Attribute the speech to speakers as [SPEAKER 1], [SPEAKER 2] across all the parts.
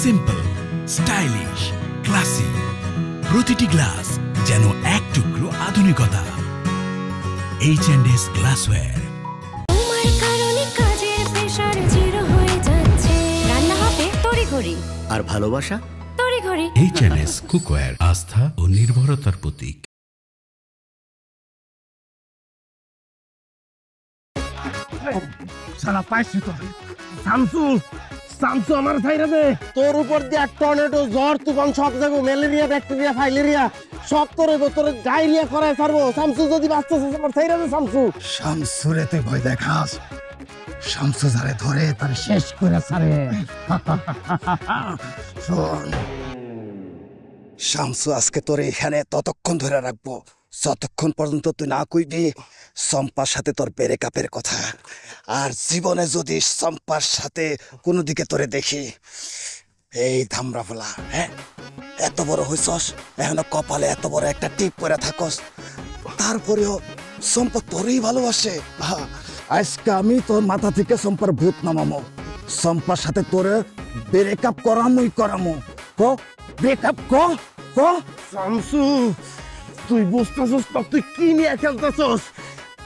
[SPEAKER 1] Simple, stylish, classy, প্রতিটি glass যেন এক টুকরো আধুনিকতা। H&S glassware.
[SPEAKER 2] তোমার কারণে কাজের প্রেসার জিরো হয়ে যাচ্ছে, রান্না হবে তড়িঘড়ি,
[SPEAKER 3] আর ভালোবাসা
[SPEAKER 2] তড়িঘড়ি।
[SPEAKER 1] H&S কুকওয়্যার, আস্থা ও নির্ভরতার প্রতীক।
[SPEAKER 4] সালা পাইছি তো শামসু, শামসু আমার ছাইরা দে। তোর উপর দিয়ে টর্নেডো, ঝড় তুফান সব যাবো, ম্যালেরিয়া, ব্যাকটেরিয়া, ফাইলেরিয়া সব তোর ডায়রিয়া করায় ছাড়বো। শামসু যদি বাঁচতেছিস আমার ছাইরা দে শামসু। শামসুরে তুই ভয় দেখাস, শামসু যারে ধরে তার শেষ করে ছাড়ে। শোন শামসু, আজকে তোর এখানে ততক্ষণ ধরে রাখবো যতক্ষণ পর্যন্ত তুই না কইবি সম্পার সাথে তোর ব্রেকআপের কথা। আর জীবনে যদি সম্পার সাথে কোনো দিকে তোরে দেখি, এই ধামরা ফেলা, হ্যাঁ এত বড় হইছস, এখনো কপালে এত বড় একটা টিপ করে থাকস, তারপরেও সম্পা তোরই ভালোবাসে। আজকে আমি তোর মাথা থেকে সম্পার ভূত নামামো, সম্পার সাথে তোরে ব্রেকআপ করামো। ব্রেকআপ ক শামসু, তুই বুঝতেছস না তুই কি নিয়ে খেলতেছস?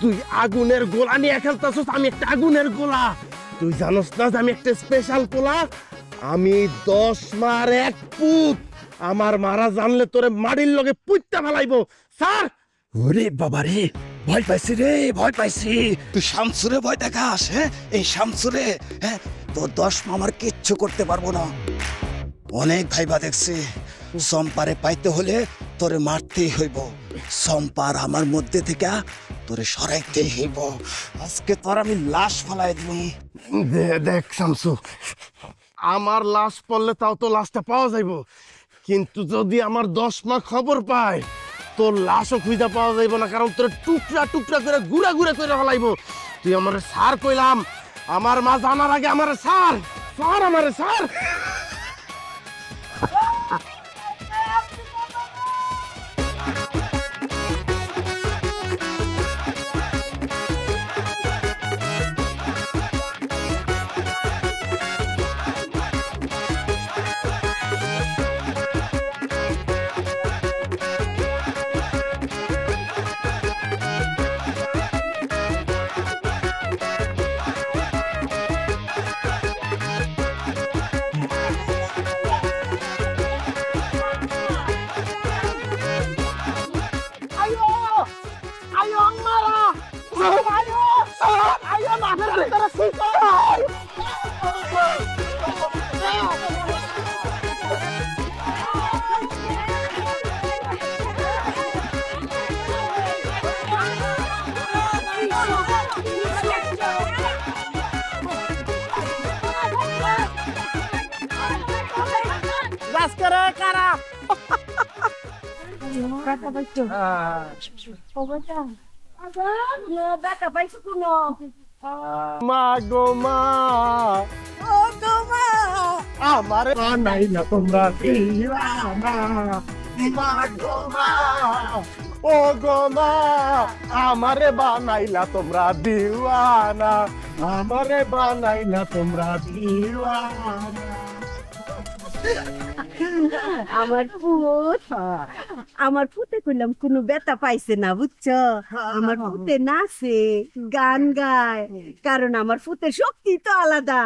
[SPEAKER 4] তুই আগুনের গোলা নিয়ে খেলতেছস। আমি একটা আগুনের গোলা, তুই জানোস না যে আমি একটা স্পেশাল গোলা। আমি 10 মার 1 পুত। আমার মারা জানলে তোরে মাটির লগে পুইত্তা ফেলাইবো। স্যার, ওরে বাবা রে, ভয় পাইছি রে, ভয় পাইছি। তুই শামসুরে ভয় দেখাস? হ্যাঁ, এই শামসুরে, হ্যাঁ তোর 10 মামার কিচ্ছু করতে পারবো না। অনেক ভাইবা দেখছি, সম্পারে পাইতে হলে তোরে মারতেই হইব। সম্পার আমার মধ্যে থেকে তোরে সরাইতেই হইব। আজকে তোর আমি লাশ ফেলাই দিব। দেখ শামসু, আমার লাশ পড়লে তাও তো লাশটা পাওয়া যাইব, কিন্তু যদি আমার 10 মা খবর পায় তোর লাশও খুঁজে পাওয়া যাইব না, কারণ তোর টুকরা টুকরা করে গুড়া গুড়া করে ফেলাইব। তুই আমার সার কইলাম, আমার মা জানার আগে আমার সার আমার সার। আমারে বানাইলা তোমরা দিওয়ানা, ও গো মা আমারে বানাইলা তোমরা দিওয়ানা, আমারে বানাইলা তোমরা দিওয়ানা।
[SPEAKER 5] আমার ফুটে কইলাম কোনো ব্যথা পাইছে না, বুঝছো? আমার ফুটে নাচে, গান গায়, কারণ আমার ফুটের শক্তি তো আলাদা।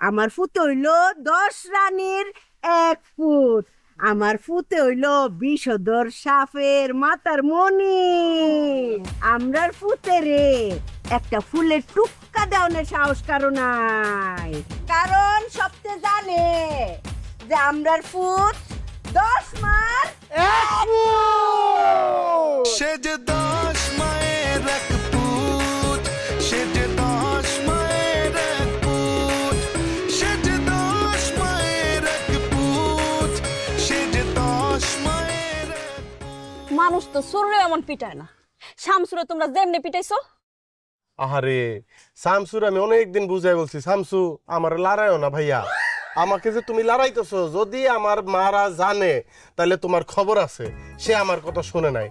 [SPEAKER 5] আমার ফুটে হইলো 10 রানীর 1 ফুট। আমার ফুটে হইলো বিষধর সাপের মাথার মনি। আমরার ফুটে রে একটা ফুলের টুক্কা দেওয়ার সাহস কারো নাই, কারণ সবচেয়ে জানে যে আমরার ফুট 10 মার 1 ফুট।
[SPEAKER 6] সে যে 10 মায়ের 1 ফুট, সে যে 10 মায়ের 1 ফুট, সে যে 10 মায়ের 1 ফুট, সে যে 10 মায়ের।
[SPEAKER 7] মানুষ তো সুররে এমন পিটায় না, শামসুরে তোমরা যেমনে পিটাইছো।
[SPEAKER 4] আহারে শামসুর আমি অনেকদিন বুঝাই বলছি, শামসু আমার লড়াইও না ভাইয়া, আমাকে যে তুমি লড়াইতেছো, যদি আমার মারা জানে তাহলে তোমার খবর আছে। সে আমার কথা শুনে নাই,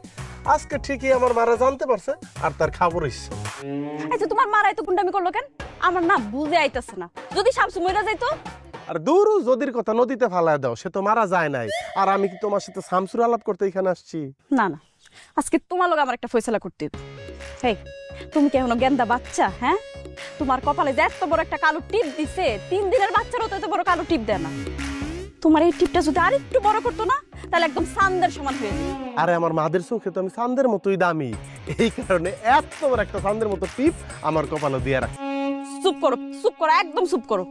[SPEAKER 4] আজকে ঠিকই আমার মারা জানতে পারছে আর তার খবর হইছে।
[SPEAKER 7] আচ্ছা তোমার মারাই তো গুন্ডামি করলো কেন? আমার না বুঝে আইতাছে না। যদি শামসু মইরা যাইতো
[SPEAKER 3] আর দূর যদির কথা নদীতে ফালায় দাও, সে তো মারা যায় নাই। আর আমি কি তোমার সাথে শামসুর আলাপ করতে এখানে আসছি?
[SPEAKER 7] না না, আজকে তোমার লগে আমার একটা ফয়সালা করতে হবে। হেই, তুমি কি এখনো গেন্দা বাচ্চা? হ্যাঁ, তোমার কপালে যে এত বড় একটা কালো টিপ দিছে, 3 দিনের বাচ্চারও তো এত বড় কালো টিপ দেয় না। তোমার এই টিপটা যদি আরেকটু বড় করতো না, তাহলে একদম চাঁদের সমান হয়ে যেত।
[SPEAKER 3] আরে আমার মাদের চোখে তো আমি চাঁদের মতোই দামি, এই কারণে এত বড় একটা চাঁদের মতো টিপ আমার কপালে দিয়ে রাখ।
[SPEAKER 7] চুপ করো, চুপ করো, একদম চুপ করো।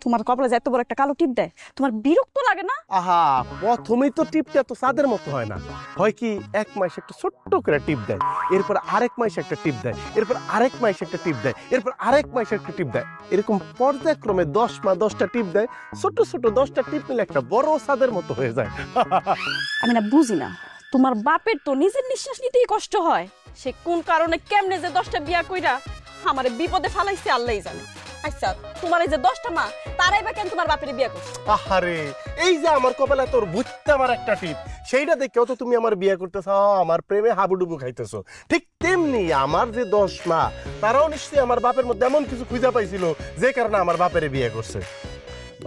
[SPEAKER 7] তোমার কপালে যে এত বড় একটা কালো টিপ দেয়, তোমার বিরক্ত লাগে না?
[SPEAKER 3] আহা, প্রথমেই তো টিপটা তো চাঁদের মতো হয় না। হয় কি, এক মাস একটা ছোট্ট করে টিপ দেয়, এরপর আরেক মাস একটা টিপ দেয়, এরপর আরেক মাস একটা টিপ দেয়, এরপর আরেক মাস একটা টিপ দেয়, এরকম পর্যায়ক্রমে 10 মাস 10টা টিপ দেয়। ছোট ছোট 10টা টিপ মিলে একটা বড় চাঁদের মতো হয়ে যায়।
[SPEAKER 7] আমি না বুঝি না, তোমার বাপের তো নিজের নিঃশ্বাস নিতেই কষ্ট হয়, সে কোন কারণে কেমনে যে 10টা বিয়া কইরা আমারে বিপদে ফালাইছে আল্লাহই জানে। আচ্ছা, তোমার এই যে 10টা মা, তারাই বা কেন তোমার বাপের বিয়া করছে?
[SPEAKER 3] আহারে, এই যে আমার কপালে তোর বুঝতে আমার একটা টিপ, সেইটা দেখেও তো তুমি আমার বিয়ে করতে চাও, আমার প্রেমে হাবুডুবু খাইতেছো। ঠিক তেমনি আমার যে 10 মা, তারাও নিশ্চয়ই আমার বাপের মধ্যে এমন কিছু খুঁজে পাইছিল যে কারণে আমার বাপের বিয়ে করছে।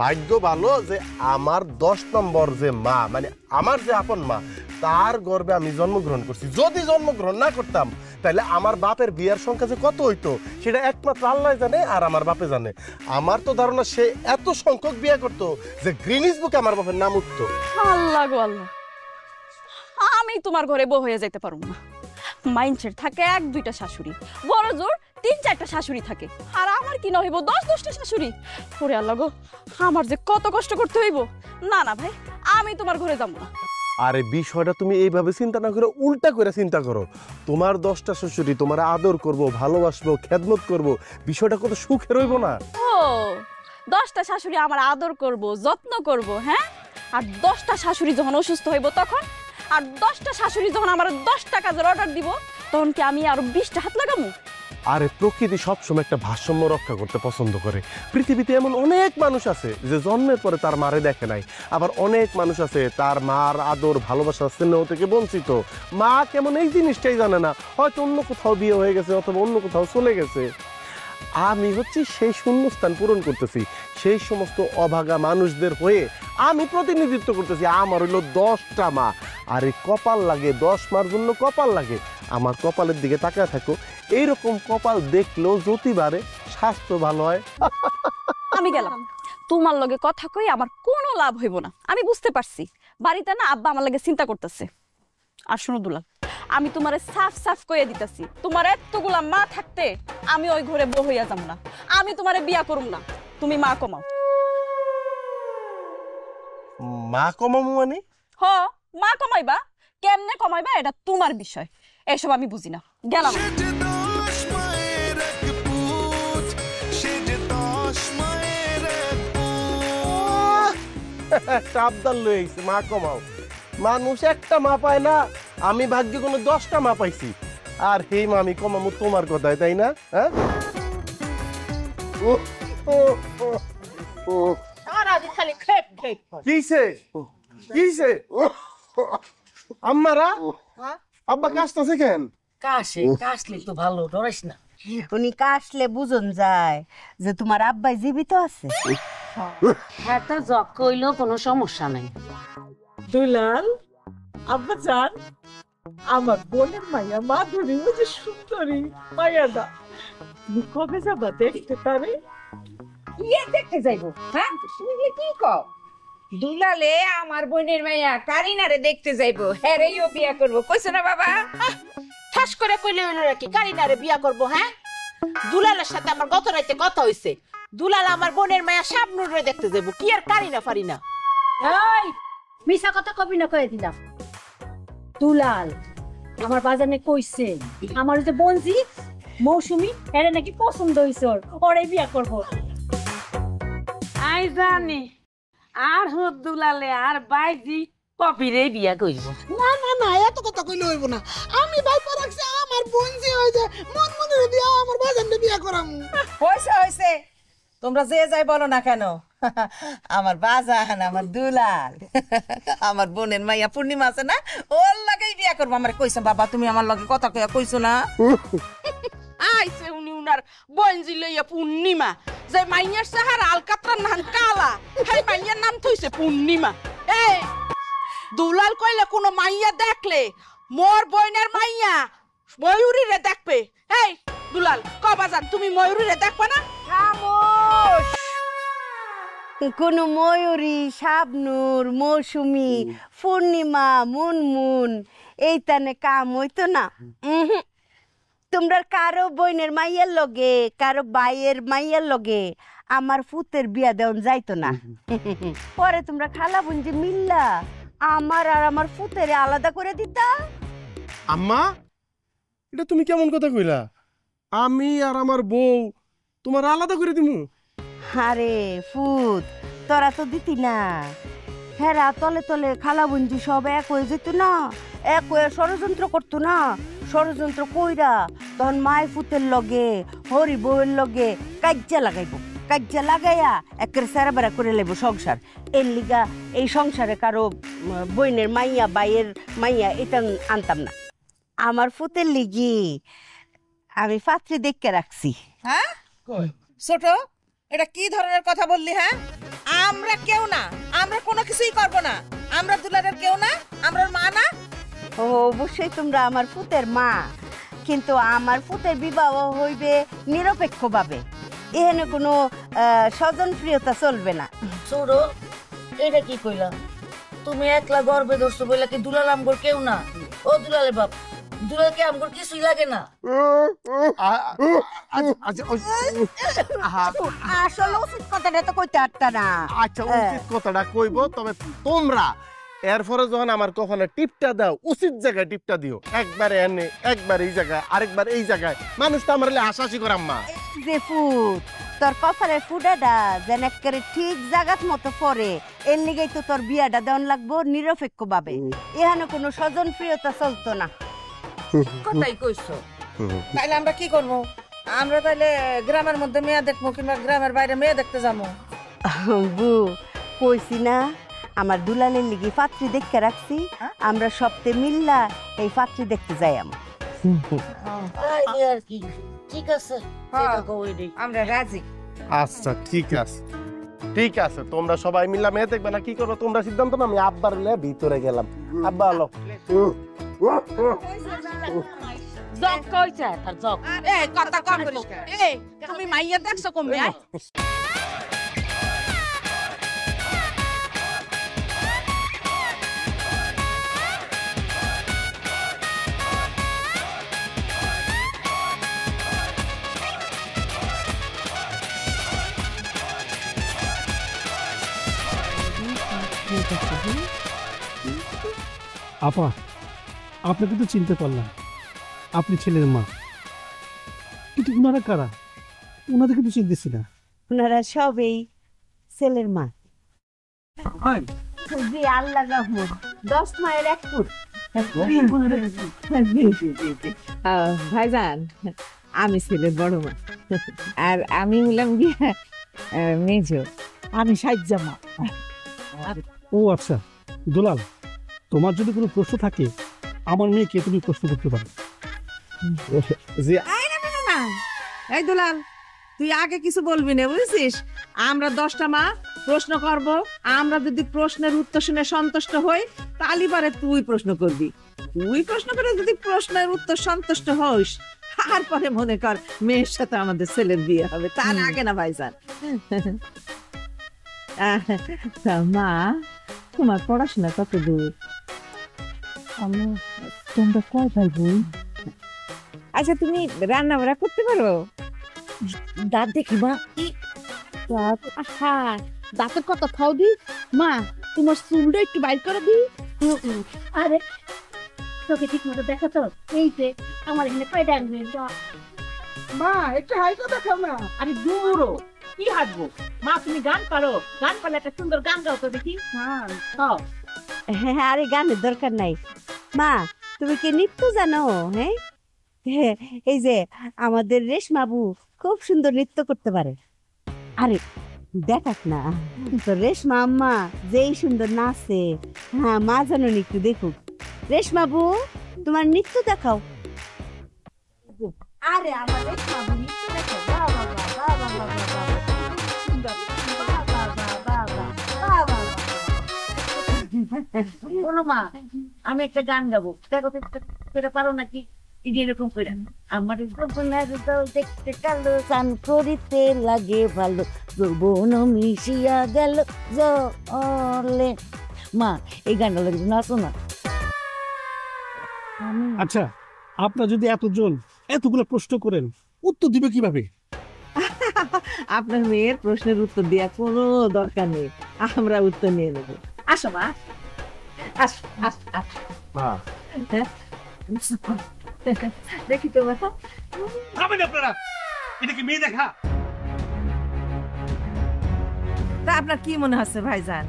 [SPEAKER 3] ভাগ্য ভালো যে আমার 10 নম্বর যে মা, মানে আমার যে আপন মা, তার গর্ভে আমি জন্মগ্রহণ করছি। যদি জন্মগ্রহণ না করতাম, তাহলে আমার বাপের বিয়ার সংখ্যা যে কত হইতো সেটা একমাত্র আল্লাহ জানে আর আমার বাপে জানে। আমার তো ধারণা সে এত সংখ্যক বিয়ে করতো যে গ্রিনিস বুকে আমার বাপের নাম উঠতো।
[SPEAKER 7] আল্লাহ গো আল্লাহ, আমি তোমার ঘরে বউ হয়ে যাইতে পারবো না। মাইন্ডসেট থাকে 1-2টা শাশুড়ি, বড় জোর 3-4টা শাশুড়ি থাকে, আর আমার কি না হইব 10-10টা শাশুড়ি। ওরে আল্লাহ গো, আমার যে কত কষ্ট করতে হইব। না না ভাই, আমি তোমার ঘরে যাবো না।
[SPEAKER 3] আরে বিষয়টা তুমি এইভাবে চিন্তা না করে উল্টা করে চিন্তা করো। তোমার 10টা শ্বশুরি তোমার আদর করব, ভালোবাসবো, খেদমত করব, বিষয়টা কত সুখের হইব না?
[SPEAKER 7] ও, 10টা শাশুড়ি আমার আদর করব, যত্ন করব, হ্যাঁ? আর 10টা শাশুড়ি যখন অসুস্থ হইব তখন, আর 10টা শাশুড়ি যখন আমার 10টা কাজের অর্ডার দিব, তখন কি আমি আরো 20টা হাত লাগামু?
[SPEAKER 3] আরে প্রকৃতি সবসময় একটা ভারসাম্য রক্ষা করতে পছন্দ করে। পৃথিবীতে এমন অনেক মানুষ আছে যে জন্মের পরে তার মারে দেখে নাই, আবার অনেক মানুষ আছে তার মার আদর, ভালোবাসা, স্নেহ থেকে বঞ্চিত। মা কেমন এই জিনিসটাই জানে না, হয়তো অন্য কোথাও বিয়ে হয়ে গেছে অথবা অন্য কোথাও চলে গেছে। আমি হচ্ছে সেই শূন্যস্থান পূরণ করতেছি, সেই সমস্ত অভাগা মানুষদের হয়ে আমি প্রতিনিধিত্ব করতেছি। আমার হইলো 10টা মা, আর এই কপাল লাগে 10 মার জন্য কপাল লাগে। আমার কপালের দিকে তাকায় থাকো, এইরকম কপাল দেখলেও জ্যোতি বাড়ে, স্বাস্থ্য ভালো হয়।
[SPEAKER 7] আমি গেলাম, তোমার লগে কথা কই আমার কোনো লাভ হইব না। আমি বুঝতে পারছি বাড়িতে না আব্বা আমার লাগে চিন্তা করতেছে। আর শোনো দুলাল, আমি তোমারে সাফ সাফ কইয়া দিতেছি, তোমার এতগুলা মা থাকতে আমি ওই ঘরে বউ হইয়া যাবো না। আমি তোমারে বিয়া করুম না, তুমি মা কমাও।
[SPEAKER 3] মা কমামু মানে?
[SPEAKER 7] হ, মা কমাইবা, কেমনে কমাইবা এটা তোমার বিষয়, এসব আমি বুঝি না। গেলাম।
[SPEAKER 6] সে যে 10 মায়ের এক পুত, সে যে 10 মায়ের এক পুত।
[SPEAKER 3] একটা আবদার লয়ে আইছে, মা কমাও। মানুষ একটা মা পায় না, আমি ভাগ্যে কোনো 10টা মা পাইছি। আর সেই মা আমি কমামু তোমার কথায়, তাই না? হ্যাঁ, কিসে কিসে আম্মারা আব্বা কাশতেছে কেন?
[SPEAKER 5] কাশলে তো ভালো, ডরাইস না। উনি কাশলে বুঝন যায় যে তোমার আব্বাই জীবিত আছে।
[SPEAKER 8] হ্যাঁ, তো জক কইলেও কোনো সমস্যা নাই।
[SPEAKER 9] দুলাল, আব্বা জান, আমার বোনের মাইয়া মাধুরী, ও যে সুন্দরী মাইয়াটা, তুমি কবে যাবা দেখতে পারে?
[SPEAKER 10] ইয়ে দেখতে যাইবো? হ্যাঁ, তুমি কি কও? দুলালে আমার বোনের মাইয়া কারিনারে দেখতে যাইবো, হেরেইও বিয়া করবো, কইছো না বাবা?
[SPEAKER 8] ঠাস করে কইলে হইলো নাকি কারিনারে বিয়া করব? হ্যাঁ, দুলালের সাথে আমার গত রাতে কথা হইছে, দুলাল আমার বোনের মায়া শাবনুরে দেখতে যাইবো, কি আর কারিনা ফারিনা?
[SPEAKER 11] এই মিছা কথা কবি না, কয়ে দিলাম। দুলাল আমার বাজানে কইছে আমার যে বঞ্জি মৌসুমী এরে নাকি পছন্দ হইছে, ওরে বিয়া করব।
[SPEAKER 8] আই জানি আর হুদ দুলালে আর বাইজি কপিরে বিয়া করব।
[SPEAKER 9] না না না, এত কথা কইলে হইব না। আমি ভাইপা রাখছি আমার বঞ্জি হয়ে যায়, মন মনের দিয়া আমার বাজানকে বিয়া করামু।
[SPEAKER 10] হইছে হইছে, তোমরা যে যাই বলো না কেন, আমার বাজান, আমার দুলাল, আমার বোনের মাইয়া পূর্ণিমা আছে না, ওর লাগেই বিয়া করবো। আমার কইছো বাবা, তুমি আমার লগে কথা কইয়া কইছো না?
[SPEAKER 8] আইছে উনি উনার বঞ্জি লইয়া পূর্ণিমা, যে মাইয়ার চেহারা আলকাতরার নাম কালা সেই মাইয়ার নাম থইছে পূর্ণিমা। এই দুলাল কইলে কোনো মাইয়া দেখলে মোর বইনের মাইয়া ময়ূরীরে দেখবে। এই দুলাল কবাজান তুমি ময়ূরীরে দেখবা না?
[SPEAKER 5] খামোশ। কোন ময়ূরী, শাবনূর, মৌসুমী, পূর্ণিমা, মুনমুন এই তানে কাম হইতো না। তোমরা কারো বইনের মাইয়ার লগে কারো বাইয়ের মাইয়ার লগে আমার ফুতের বিয়া দেওয়ান যাইতো না। পরে তোমরা খালা বুনজি মিল্লা আমার আর আমার ফুতের আলাদা করে দিতা।
[SPEAKER 3] আম্মা এটা তুমি কেমন কথা কইলা? আমি আর আমার বউ তোমার আলাদা করে দিমু?
[SPEAKER 5] আরে ফুত তোরা তো দিতি না। হেরা তলে তলে খালা বুনজি সব এক হয়ে যেত না, এক হয়ে ষড়যন্ত্র করতো না। ষড়যন্ত্র কইরা তখন মায় ফুতের লগে হরি বউয়ের লগে কাজ্জা লাগাইবো। কাজ্জা লাগাইয়া একের সেরা বেড়া করে লেবো সংসার। এর লিগা এই সংসারে কারো বইনের মাইয়া বাইয়ের মাইয়া এটা আনতাম না। আমার ফুতের লিগি আমি পাত্রী দেখকে রাখছি।
[SPEAKER 10] হ্যাঁ ছোট, এটা কি ধরনের কথা বললি? হ্যাঁ আমরা কেউ না, আমরা কোনো কিছুই করব না। আমরা দুলালের কেউ না, আমরা মা না।
[SPEAKER 5] ও অবশ্যই তোমরা আমার ফুতের মা, কিন্তু আমার ফুতের বিবাহ হইবে নিরপেক্ষভাবে। এখানে কোনো স্বজন প্রিয়তা চলবে না।
[SPEAKER 11] ছোট এটা কি কইলা? তুমি একলা গর্বে ধরছো বইলা কি দুলাল আমগর কেউ না? ও দুলালের বাপ, দুলালকে আমগর কিছুই লাগে না।
[SPEAKER 5] আসলে উচিত কথাটা তো কইতে পারতা না।
[SPEAKER 3] আচ্ছা উচিত কথাটা কইবো, তবে তোমরা এরপরে যখন আমার কখনো টিপটা দাও উচিত জায়গায় টিপটা দিও। একবার এনে একবার এই জায়গায় আরেকবার এই জায়গায়, মানুষ তো আমার হাসাহাসি করে। আম্মা
[SPEAKER 5] যে ফুট তোর কপালের ফুটাটা যেন একেবারে ঠিক জায়গার মতো পড়ে, এর লিগেই তো তোর বিয়াটা দেওয়ান লাগবো নিরপেক্ষ ভাবে। এখানে কোনো স্বজন প্রিয়তা চলতো না।
[SPEAKER 10] কথাই কইছো। তাইলে আমরা কি করবো? আমরা তাইলে গ্রামের মধ্যে মেয়ে দেখবো কিংবা গ্রামের বাইরে মেয়ে দেখতে যাবো?
[SPEAKER 5] বু কইছি না আমার দুলালের লিগি পাত্রী দেখতে রাখছি। আমরা সপ্তাহে মিল্লা এই পাত্রী দেখতে যাই।
[SPEAKER 11] আর কি ঠিক আছে,
[SPEAKER 10] আমরা রাজি।
[SPEAKER 3] আচ্ছা ঠিক আছে, ঠিক আছে। তোমরা সবাই মিল্লা মেয়ে দেখবে না, কি করবো তোমরা সিদ্ধান্ত না। আমি আব্বার ভিতরে গেলাম। আব্বা আলো
[SPEAKER 8] জক কইছে তার জক। এই কথা কম করিস। এই তুমি মাইয়া দেখছো কমে?
[SPEAKER 12] আপা আপনাকে তো চিনতে পারলাম, আপনি ছেলের মা, কিন্তু ওনারা কারা? ওনাদের কিন্তু চিনতেছি না।
[SPEAKER 5] ওনারা সবেই ছেলের মা। জি আল্লাহ রহমত, 10 মায়ের 1 ফুট।
[SPEAKER 9] ভাইজান আমি ছেলের বড় মা, আর আমি হলাম গিয়া মেজো। আমি সাজ্জা মা।
[SPEAKER 12] ও আচ্ছা দুলাল, তোমার যদি কোনো প্রশ্ন থাকে আমার মেয়েকে তুমি প্রশ্ন করতে পারো।
[SPEAKER 9] এই দুলাল, তুই আগে কিছু বলবি না, বুঝছিস? আমরা 10টা মা প্রশ্ন করব। আমরা যদি প্রশ্নের উত্তর শুনে সন্তুষ্ট হই তাহলে পরে তুই প্রশ্ন করবি। তুই প্রশ্ন করে যদি প্রশ্নের উত্তর সন্তুষ্ট হইস তারপরে মনে কর মেয়ের সাথে আমাদের ছেলের বিয়ে হবে। তার আগে না ভাইজান। মা তোমার পড়াশোনা কত দূর? তোমরা কয় ভাই বোন? আচ্ছা তুমি রান্না বান্না করতে পারো? দাঁত দেখি মা। দাঁতের কথা খাও দি মা, তোমার চুলটা একটু বাইর করে দি।
[SPEAKER 11] আরে তোকে ঠিক মতো দেখো তো, এই যে আমার এখানে কয়টা
[SPEAKER 9] মা একটু হাইটা দেখাও না।
[SPEAKER 8] আরে দূরও কি হাঁটবো? মা তুমি গান পারো? গান পারলে একটা সুন্দর গান গাও তো দেখি।
[SPEAKER 5] হ্যাঁ, আরে গানের দরকার নাই। মা তুমি কি নৃত্য জানো? হ্যাঁ, এই যে আমাদের রেশমাবু খুব সুন্দর নৃত্য করতে পারে। আরে দেখাক না তো রেশমা আম্মা যেই সুন্দর নাচে। হ্যাঁ মা জানো একটু দেখুক। রেশমাবু তোমার নৃত্য দেখাও। আরে আমার রেশমাবু নৃত্য দেখাও। বাবা বাবা বাবা বাবা।
[SPEAKER 11] শোনো মা, আমি একটা গান গাবো, দেখো তো সেটা পারো নাকি? এই যে এরকম করে, আমার গোপনার দল দেখতে কালো, চান করিতে লাগে ভালো, যৌবন মিশিয়া গেল জলে। মা, এই গানটা লাগে নাচো না।
[SPEAKER 12] আচ্ছা, আপনারা যদি এতজন এতগুলো প্রশ্ন করেন, উত্তর দিবে কিভাবে?
[SPEAKER 9] আপনার মেয়ের প্রশ্নের উত্তর দেওয়া কোনো দরকার নেই, আমরা উত্তর নিয়ে নেবো। আসো মা, আসো আসো আসো। হ্যাঁ, দেখি তো বাবা।
[SPEAKER 12] আপনারা এটা কি মেয়ে দেখা?
[SPEAKER 9] তা আপনার কি মনে হচ্ছে ভাইজান,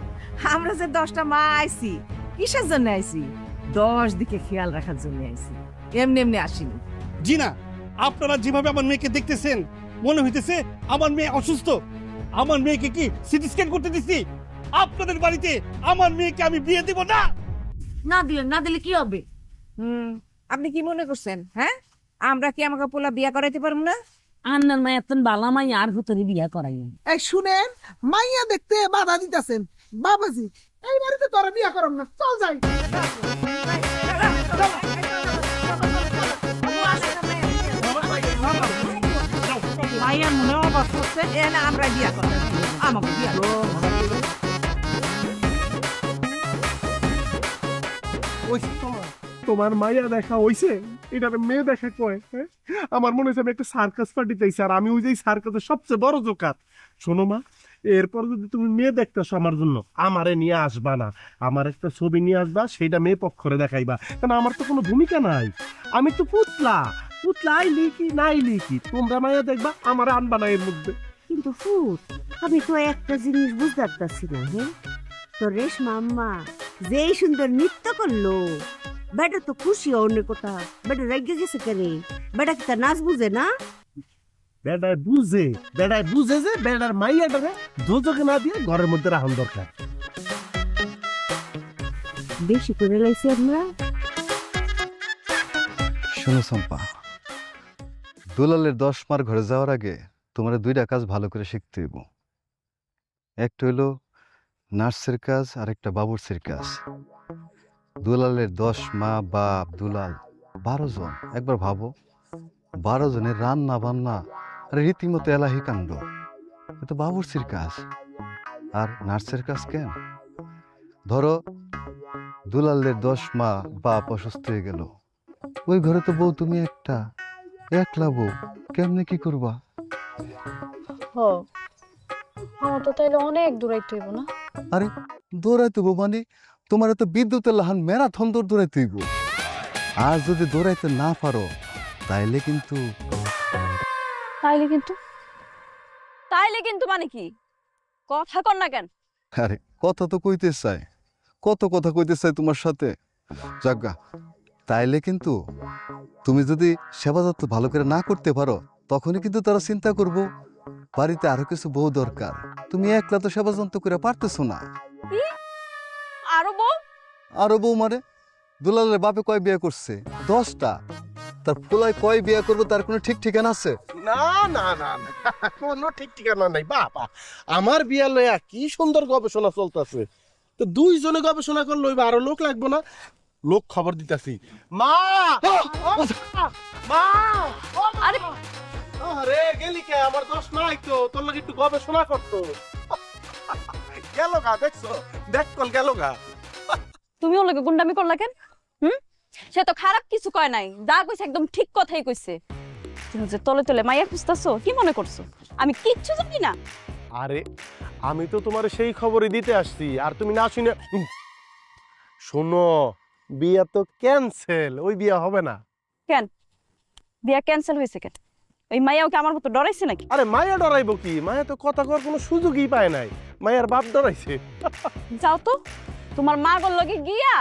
[SPEAKER 9] আমরা যে 10টা মা আইছি কিসের জন্য আইছি? 10 দিকে খেয়াল রাখার জন্য আইছি, এমনি এমনি আসিনি।
[SPEAKER 12] জি না, আপনারা যেভাবে আমার মেয়েকে দেখতেছেন মনে হইতেছে আমার মেয়ে অসুস্থ। আমার মেয়েকে কি সিটি স্ক্যান করতে দিছি? আপনাদের বাড়িতে আমার মেয়েকে আমি বিয়ে দেব না।
[SPEAKER 11] না দিলে, না দিলে কি হবে?
[SPEAKER 9] আপনি কি মনে করছেন? হ্যাঁ, আমরা কি আমাকে পোলা বিয়া করাইতে পারবো না?
[SPEAKER 11] আন্নার মায়ের তো বালা মাই আর ভুতরে বিয়া করাই।
[SPEAKER 13] এই শুনেন, মাইয়া দেখতে বাধা দিতেছেন। বাবাজি, এই বাড়িতে তোরা বিয়া করম না, চল যাই।
[SPEAKER 9] মাইয়ার মনে অবাক করছে, আমরা বিয়া করতে আমাকে বিয়া
[SPEAKER 3] তোমার মাইয়া দেখা হইছে, এটার মেয়ে দেখা কয়? আমার মনে হচ্ছে আমি একটা সার্কাস পার্টি চাইছি, আর আমি ওই যে সার্কাসের সবচেয়ে বড় জোকার। শোনো মা, এরপর যদি তুমি মেয়ে দেখতেছো আমার জন্য, আমারে নিয়ে আসবা না, আমার একটা ছবি নিয়ে আসবা, সেইটা মেয়ে পক্ষরে দেখাইবা, কারণ আমার তো কোনো ভূমিকা নাই। আমি তো পুতলা, পুতলা আইলি কি নাই লিখি, তোমরা মাইয়া দেখবা, আমার আনবা না এর মধ্যে।
[SPEAKER 5] কিন্তু ফুট, আমি তো একটা জিনিস বুঝতে পারতাছি না। হ্যাঁ, তো রেশমা আম্মা যেই সুন্দর নৃত্য করলো, বেটা তো খুশি অন্য কথা, বেটা রেগে গেছে কেন? বেটা কি তার নাচ বুঝে না?
[SPEAKER 3] বেটায় বুঝে যে বেটার মাইয়াটাকে দোজকে না দিয়ে ঘরের মধ্যে রাখা দরকার।
[SPEAKER 5] বেশি করে লাইছি আমরা।
[SPEAKER 14] শোনো চম্পা, দুলালের 10 মার ঘরে যাওয়ার আগে তোমার 2টা কাজ ভালো করে শিখতে হইব। একটা হইলো নার্সের কাজ, আর একটা বাবুর্চির কাজ। দুলালের 10 মা, বাপ, দুলাল 12 জন। একবার ভাবো, 12 জনের রান্না বান্না আর রীতিমতো এলাহি কাণ্ড। এটা বাবুর্চির কাজ। আর নার্সের কাজ কেন? ধরো দুলালের 10 মা, বাপ অসুস্থ হয়ে গেল, ওই ঘরে তো বউ তুমি একলা বউ, কেমনে কি করবা?
[SPEAKER 7] আমার তো তাইলে অনেক দূরাইতে হইব না?
[SPEAKER 14] আরে দৌড়াইতে হইব মানে তোমার তো বিদ্যুতের লাহান ম্যারাথন দৌড়াইতে হইব। আর যদি দৌড়াইতে না পারো তাইলে কিন্তু
[SPEAKER 7] মানে কি? কথা কর না কেন?
[SPEAKER 14] আরে কথা তো কইতে চাই, কত কথা কইতে চাই তোমার সাথে। যাজ্ঞা, তাইলে কিন্তু তুমি যদি সেবা যত্ন ভালো করে না করতে পারো, তখনই কিন্তু তারা চিন্তা করবো বাড়িতে আরো কিছু বউ দরকার। তুমি একলা তো সেবা যত্ন করে পারতেছো না। আরো বউ মানে দুলালের বাপে কয় বিয়ে করছে? 10টা। তার ফুলায় কয় বিয়ে করবো তার কোনো ঠিক ঠিকানা আছে?
[SPEAKER 3] না না না না, কোনো ঠিক ঠিকানা নাই বাবা। আমার বিয়া লইয়া কি সুন্দর গবেষণা চলতেছে, তো 2 জনে গবেষণা করলে আরো লোক লাগবো না? লোক খবর দিতেছি। মা, মা, আরে গেলি কে? আমার 10 নাই তো, তোর লাগে একটু গবেষণা করতো। গেল গা, দেখছো? দেখ কল গেল গা।
[SPEAKER 7] তুমি ওর লগে গুন্ডামি করলা কেন? সে তো খারাপ কিছু কয় নাই, যা কইছে একদম ঠিক কথাই কইছে। তুমি যে তলে তলে মাইয়া খুঁজতাছো, কি মনে করছো আমি কিচ্ছু জানি না?
[SPEAKER 3] আরে আমি তো তোমার সেই খবরই দিতে আসছি, আর তুমি না শুনে। শোনো, বিয়া তো ক্যান্সেল, ওই বিয়া হবে না।
[SPEAKER 7] কেন বিয়া ক্যান্সেল হয়েছে কেন? ওই মাইয়াও কি আমার মতো ডরাইছে নাকি?
[SPEAKER 3] আরে মায়া ডরাইবো কি, মায়া তো কথা কর কোনো সুযোগই পায় নাই, মায়ার বাপ ডরাইছে।
[SPEAKER 7] যাও তো, তোমার মা গর লগে গিয়া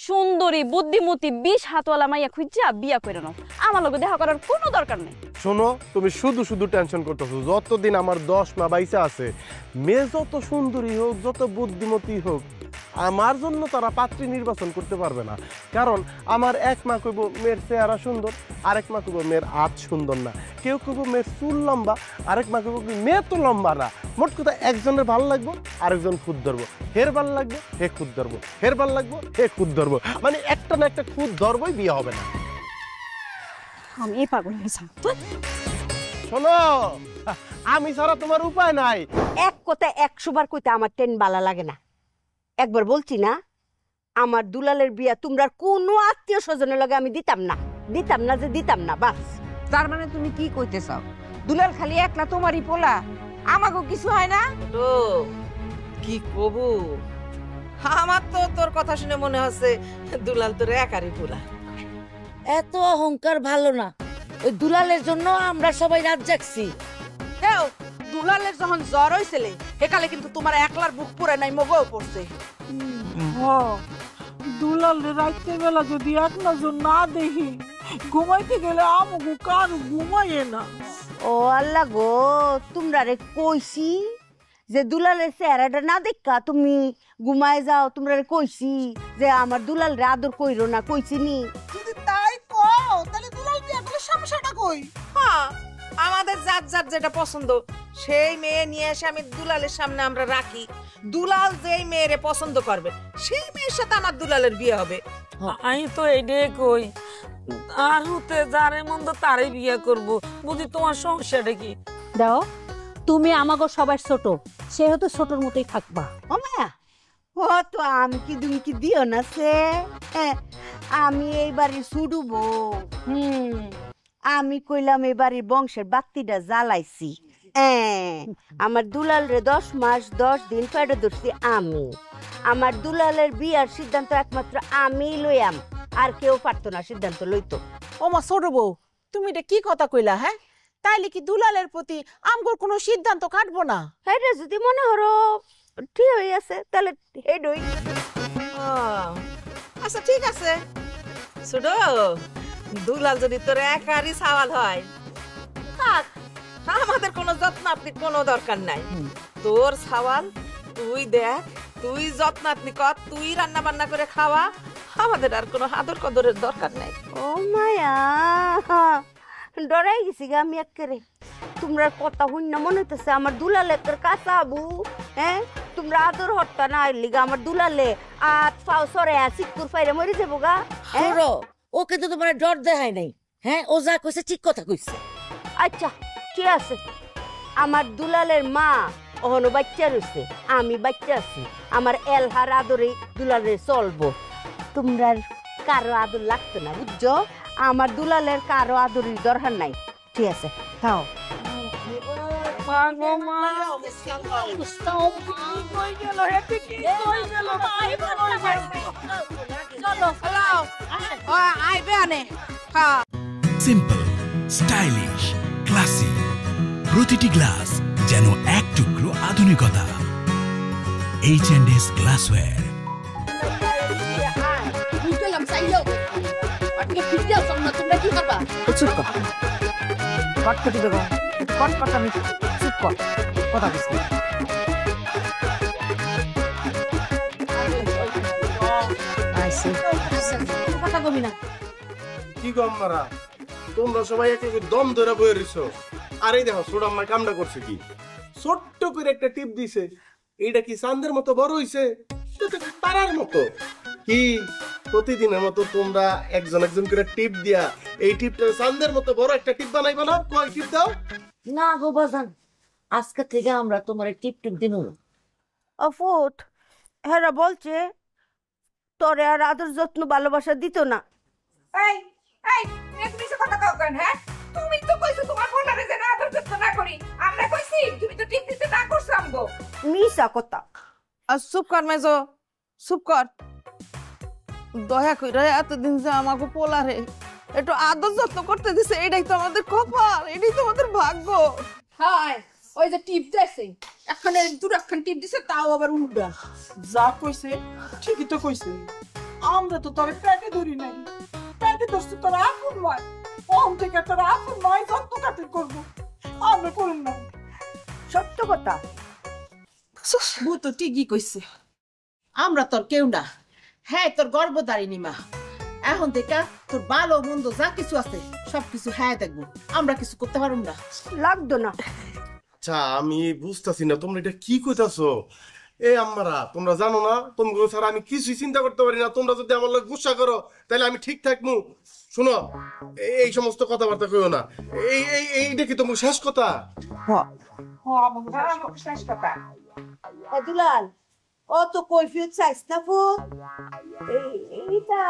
[SPEAKER 7] সুন্দরী বুদ্ধিমতী 20 হাতওয়ালা মাইয়া খুঁজা বিয়া করে নাও, আমার লগে দেখা করার কোনো দরকার নেই।
[SPEAKER 3] শোনো, তুমি শুধু শুধু টেনশন করতেছো। যতদিন আমার 10 মা বাইসা আছে, মেয়ে যত সুন্দরী হোক, যত বুদ্ধিমতী হোক, আমার জন্য তারা পাত্রী নির্বাচন করতে পারবে না। কারণ আমার এক মা কইব মেয়ের চেহারা সুন্দর, আরেক মা কইব মেয়ের হাত সুন্দর না, কেউ কইব মেয়ের চুল লম্বা, আরেক মা কইব মেয়ে তো লম্বা না। মোট কথা একজনের ভালো লাগবে, আরেকজন খুদ ধরবো, হের ভালো লাগবে, হে খুদ ধরবো। ধরবো, হেরবার লাগবো হে খুদ ধরবো, মানে একটা না একটা খুদ ধরবই, বিয়ে হবে না।
[SPEAKER 7] আমি এই পাগল হয়েছি।
[SPEAKER 3] শোনো, আমি ছাড়া তোমার উপায় নাই।
[SPEAKER 5] এক কথা 100 বার কইতে আমার টেন বালা লাগে না। একবার বলছি না, আমার দুলালের বিয়া তোমরা কোনো আত্মীয় স্বজনের লগে আমি দিতাম না, দিতাম না যে দিতাম না, বাস।
[SPEAKER 10] তার মানে তুমি কি কইতে চাও? দুলাল খালি একলা তোমারই পোলা, আমাকেও কিছু হয় না? তো কি কবু, আমার তো তোর কথা শুনে মনে হচ্ছে দুলাল তোর একারই পোলা।
[SPEAKER 11] এত অহংকার ভালো না। ওই দুলালের জন্য আমরা সবাই রাত জাগছি।
[SPEAKER 8] হেও, দুলালের যখন জ্বর হইছিল একালে কিন্তু তোমার একলার বুক পুরে নাই, মগও পড়ছে।
[SPEAKER 13] দুলাল রাইতে বেলা যদি এক নজর না দেখি, ঘুমাইতে গেলে আমগো কার ঘুমাইয়ে না।
[SPEAKER 5] ও আল্লাহ গো, তোমরা রে কইছি যে দুলালের চেহারাটা না দেখা তুমি ঘুমায় যাও। তোমরা রে কইছি যে আমার দুলাল রে আদর কইরো না, কইছি নি?
[SPEAKER 13] যদি তাই কও তাহলে দুলাল বিয়া করলে সমস্যাটা কই?
[SPEAKER 10] হ্যাঁ, আমাদের যার যার যেটা পছন্দ সেই মেয়ে নিয়ে এসে আমি দুলালের সামনে আমরা রাখি। দুলাল যেই মেয়েরে পছন্দ করবে সেই মেয়ের সাথে আমার দুলালের বিয়ে হবে।
[SPEAKER 11] আমি তো এইটাই কই, আর হতে যারে মন্দ তারে বিয়ে করব। বুঝি তোমার সমস্যাটা কি?
[SPEAKER 15] দাও, তুমি আমাগো সবার ছোট, সেহেতু ছোটর মতোই থাকবা।
[SPEAKER 5] ও মায়া, ও তো আমি কি তুমি কি দিও না সে? আমি এই বাড়ির ছুডুবো। আমি কইলাম এই বাড়ির বংশের বাতিটা জ্বালাইছি। আমার দুলাল রে 10 মাস 10 দিন পেটে ধরছি আমি। আমার দুলালের বিয়ার সিদ্ধান্ত একমাত্র আমি লইয়াম, আর কেউ পারতো না সিদ্ধান্ত লইতো।
[SPEAKER 8] ও মা ছোট বউ, তুমি এটা কি কথা কইলা? হ্যাঁ, তাইলে কি দুলালের প্রতি আমগোর কোনো সিদ্ধান্ত কাটবো না?
[SPEAKER 5] এটা যদি মনে হরো ঠিক হয়ে আছে তাহলে হেডই।
[SPEAKER 10] আচ্ছা ঠিক আছে ছোট, দুলাল যদি তোর একারই সওয়াল হয় থাক, আমাদের কোনো যত্নাত্নি কোনো দরকার নাই। তোর সওয়াল তুই দেখ, তুই যত্নাত্নি কর, তুই রান্না বান্না করে খাওয়া, আমাদের আর কোনো আদর কদরের দরকার নাই।
[SPEAKER 5] ও মায়া, ডরাই গেছি গা আমি একেবারে। তোমরা কথা হইন না মনে হইতেছে আমার দুলালে তোর কাঁচা আবু। হ্যাঁ, তোমরা আদর হরতা না আইলি গা আমার দুলালে আত ফাও সরে সিকুর ফাইরে মরে যাবো গা।
[SPEAKER 11] ও কিন্তু তোমার ডর দেখায় নাই। হ্যাঁ, ও যা কইছে ঠিক কথা কইছে।
[SPEAKER 5] আচ্ছা ঠিক আছে, আমার দুলালের মা ওহনো বাচ্চা রয়েছে, আমি বাচ্চা আছি, আমার এলহার আদরে দুলালের চলবো। তোমরা কারো আদর লাগতো না, বুঝছো? আমার দুলালের কারো আদরের দরকার নাই। ঠিক আছে, খাও।
[SPEAKER 1] সিম্পল, স্টাইলিশ, ক্লাসিক, প্রতিটি গ্লাস যেন এক টুকরো আধুনিকতা। H&S glassware.
[SPEAKER 10] চুপ কর, কটকটি দেবো, কটকট আমি চুপ কর, কথা বলছি।
[SPEAKER 15] কথা কবি না।
[SPEAKER 3] কি গো আম্মারা, তোমরা সবাই এক এক দম ধরে বয়ে রইছো। আর এই দেখো ছোট আম্মা কামটা করছে কি, ছোট্ট করে একটা টিপ দিছে। এইটা কি চাঁদের মতো বড় হইছে? তারার মতো। কি প্রতিদিনের মতো তোমরা একজন একজন করে টিপ দিয়া এই টিপটা চাঁদের মতো বড় একটা টিপ বানাইবা না? কয় টিপ দাও
[SPEAKER 11] না গো বাজান, আজকে থেকে আমরা তোমার টিপ টিপ দিন।
[SPEAKER 5] অফুট, হেরা বলছে তোরে আর আদর যত্ন ভালোবাসা দিত না।
[SPEAKER 10] এই এই তুমি তো কথা কও কেন? হ্যাঁ, তুমি তো কইছো তোমার বোনারে যে না আদর যত্ন না করি, আমরা কইছি তুমি তো টিপ দিতে না করছ আমগো।
[SPEAKER 5] মিছা কথা।
[SPEAKER 8] আর চুপ কর মেজো, চুপ কর। দয়া কইরা এতদিন যে আমাকে পোলারে একটু আদর যত্ন করতে দিছে, এটাই তো আমাদের কপাল, এটাই তো আমাদের ভাগ্য।
[SPEAKER 16] হাই, ওই যে টিপ দিছে, এখানে দুরাখান টিপ দিছে, তাও আবার উল্টা।
[SPEAKER 13] যা কইছে ঠিকই তো কইছে। আমরা তো তোর পেটে ধরি নাই, পেটে ধরছি তোর আপন নয়। ওম থেকে তোর আপন নয়, যত্ন কাটে করবো, আমরা করুন না।
[SPEAKER 5] সত্য কথা।
[SPEAKER 8] বউ তো ঠিকই কইছে, আমরা তোর কেউ না। হ্যাঁ, তোর গর্ভধারিণী মা। এখন থেকে তোর ভালো মন্দ যা কিছু আছে সবকিছু হ্যাঁ দেখবো, আমরা কিছু করতে পারবো না।
[SPEAKER 5] লাগতো না।
[SPEAKER 3] আচ্ছা আমি বুঝতাছি না তোমরা এটা কি কইতাছো। এই আম্মারা তোমরা জানো না তোমরা ছাড়া আমি কিছুই চিন্তা করতে পারি না। তোমরা যদি আমার লোক গুসা করো তাহলে আমি ঠিক থাকবো। শুনো, এই সমস্ত কথাবার্তা কইও না। এইটা কি তোমার শেষ কথা?
[SPEAKER 5] দুলাল অত কৈফিয়ত চাইছ না ফুট। এইটা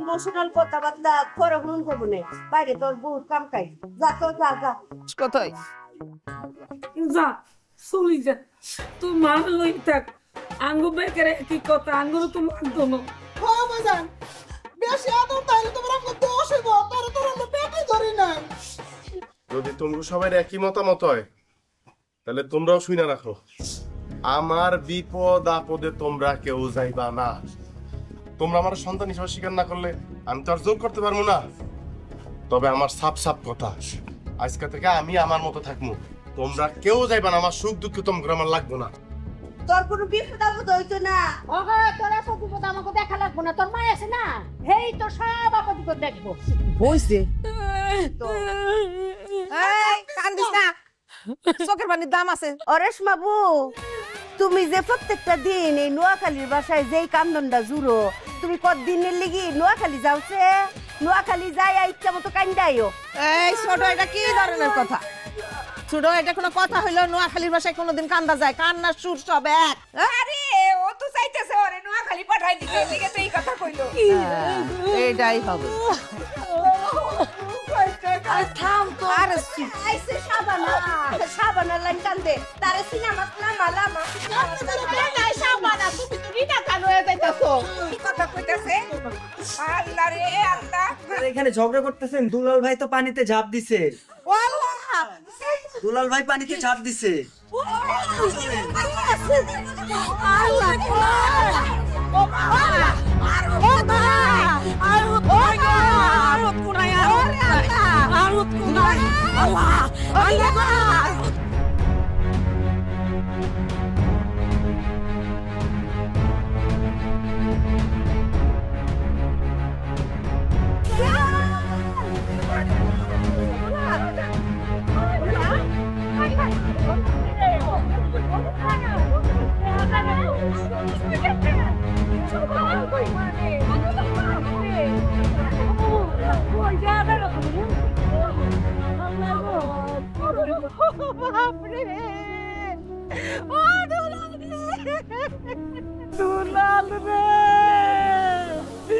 [SPEAKER 5] ইমোশনাল কথাবার্তা করে হুন করবো না, বাইরে তোর বহুত কাম কাজ। যা তো যা যা
[SPEAKER 10] কোথায়
[SPEAKER 16] যা চলি যা, তুই মান লই থাক। আঙ্গু বেকারে কি কথা, আঙ্গুর তো মানতো না।
[SPEAKER 13] হ্যাঁ বাজান, বেশি আদর তাইলে তোমার আমাকে দোষ হইব, তারে তোর আমরা পেটে ধরি নাই।
[SPEAKER 3] যদি তোমরা সবাই একই মতামত হয় তাহলে তোমরাও শুনে রাখো, আমার বিপদ আপদে তোমরা কেউ যাইবা না। তোমরা আমার সন্তান হিসেবে স্বীকার না করলে আমি তো আর জোর করতে পারবো না। তবে আমার সাপ সাপ কথা, আজকে থেকে আমি আমার মতো থাকবো। তোমরা কেউ যাইবা না, আমার সুখ দুঃখ তোমরা আমার লাগবো না।
[SPEAKER 5] তোর কোনো বিপদ আপদ হইতো না।
[SPEAKER 11] ওগো তোর এত বিপদ আমাকে দেখা লাগবো না, তোর মা আছে না, হেই তো সব আপদ বিপদ দেখবো।
[SPEAKER 10] হইছে এই কান্দিস না, চোখের পানির দাম আছে।
[SPEAKER 5] অরেশ বাবু, তুমি যে প্রত্যেকটা দিন এই নোয়াখালীর বাসায় যেই কান্দনটা জুড়ো, তুমি কতদিনের লিগি নোয়াখালী যাওছে? নোয়াখালী যাই ইচ্ছা মতো কান্দাইও।
[SPEAKER 10] এই ছোট, এটা কি ধরনের কথা? ছোট, এটা কোনো কথা হইলো? নোয়াখালীর ভাষায় কোনোদিন কান্দা যায়? কান্নার সুর সব এক।
[SPEAKER 8] আরে ও তো চাইতেছে ওরে নোয়াখালী পাঠাই দিতে, লিগে তো এই কথা কইলো।
[SPEAKER 10] এইটাই হবে।
[SPEAKER 5] থাম তো। আরে আইছে সাবানা, সাবানা লাইন কান্দে তারে সিনেমা না মালামা।
[SPEAKER 8] নাই সাবানা, তুমি তো রিনা কান হয়ে যাইতাছো। কি কথা কইতাছে? আল্লাহ রে আল্লাহ,
[SPEAKER 17] এখানে ঝগড়া করতেছেন। দুলাল ভাই তো পানিতে ঝাঁপ দিছে। দুলাল ভাই পানিতে ঝাঁপ দিছে।
[SPEAKER 16] দুলাল রে,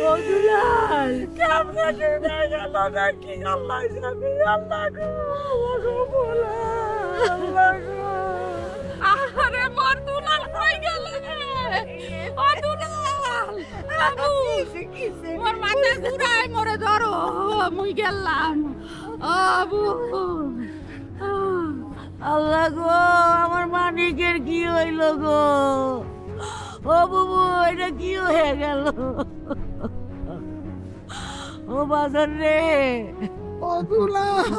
[SPEAKER 16] ও দুলাল কেমনে ডুবে গেল নাকি? আল্লাহ জানে, আল্লাহ গো, বলে আল্লাহ গো। আরে মোর দুলাল কই গেল রে? ও দুলাল, বাবু মোর মাথা ঘুরায়, মরে ধরো, মুই গেলাম। আবু আল্লাহ গো, আমার মানিকের কি হইল গো? ও বুবু, এটা কি হয়ে গেল? ও বাজার রে,
[SPEAKER 13] ও দুলাল,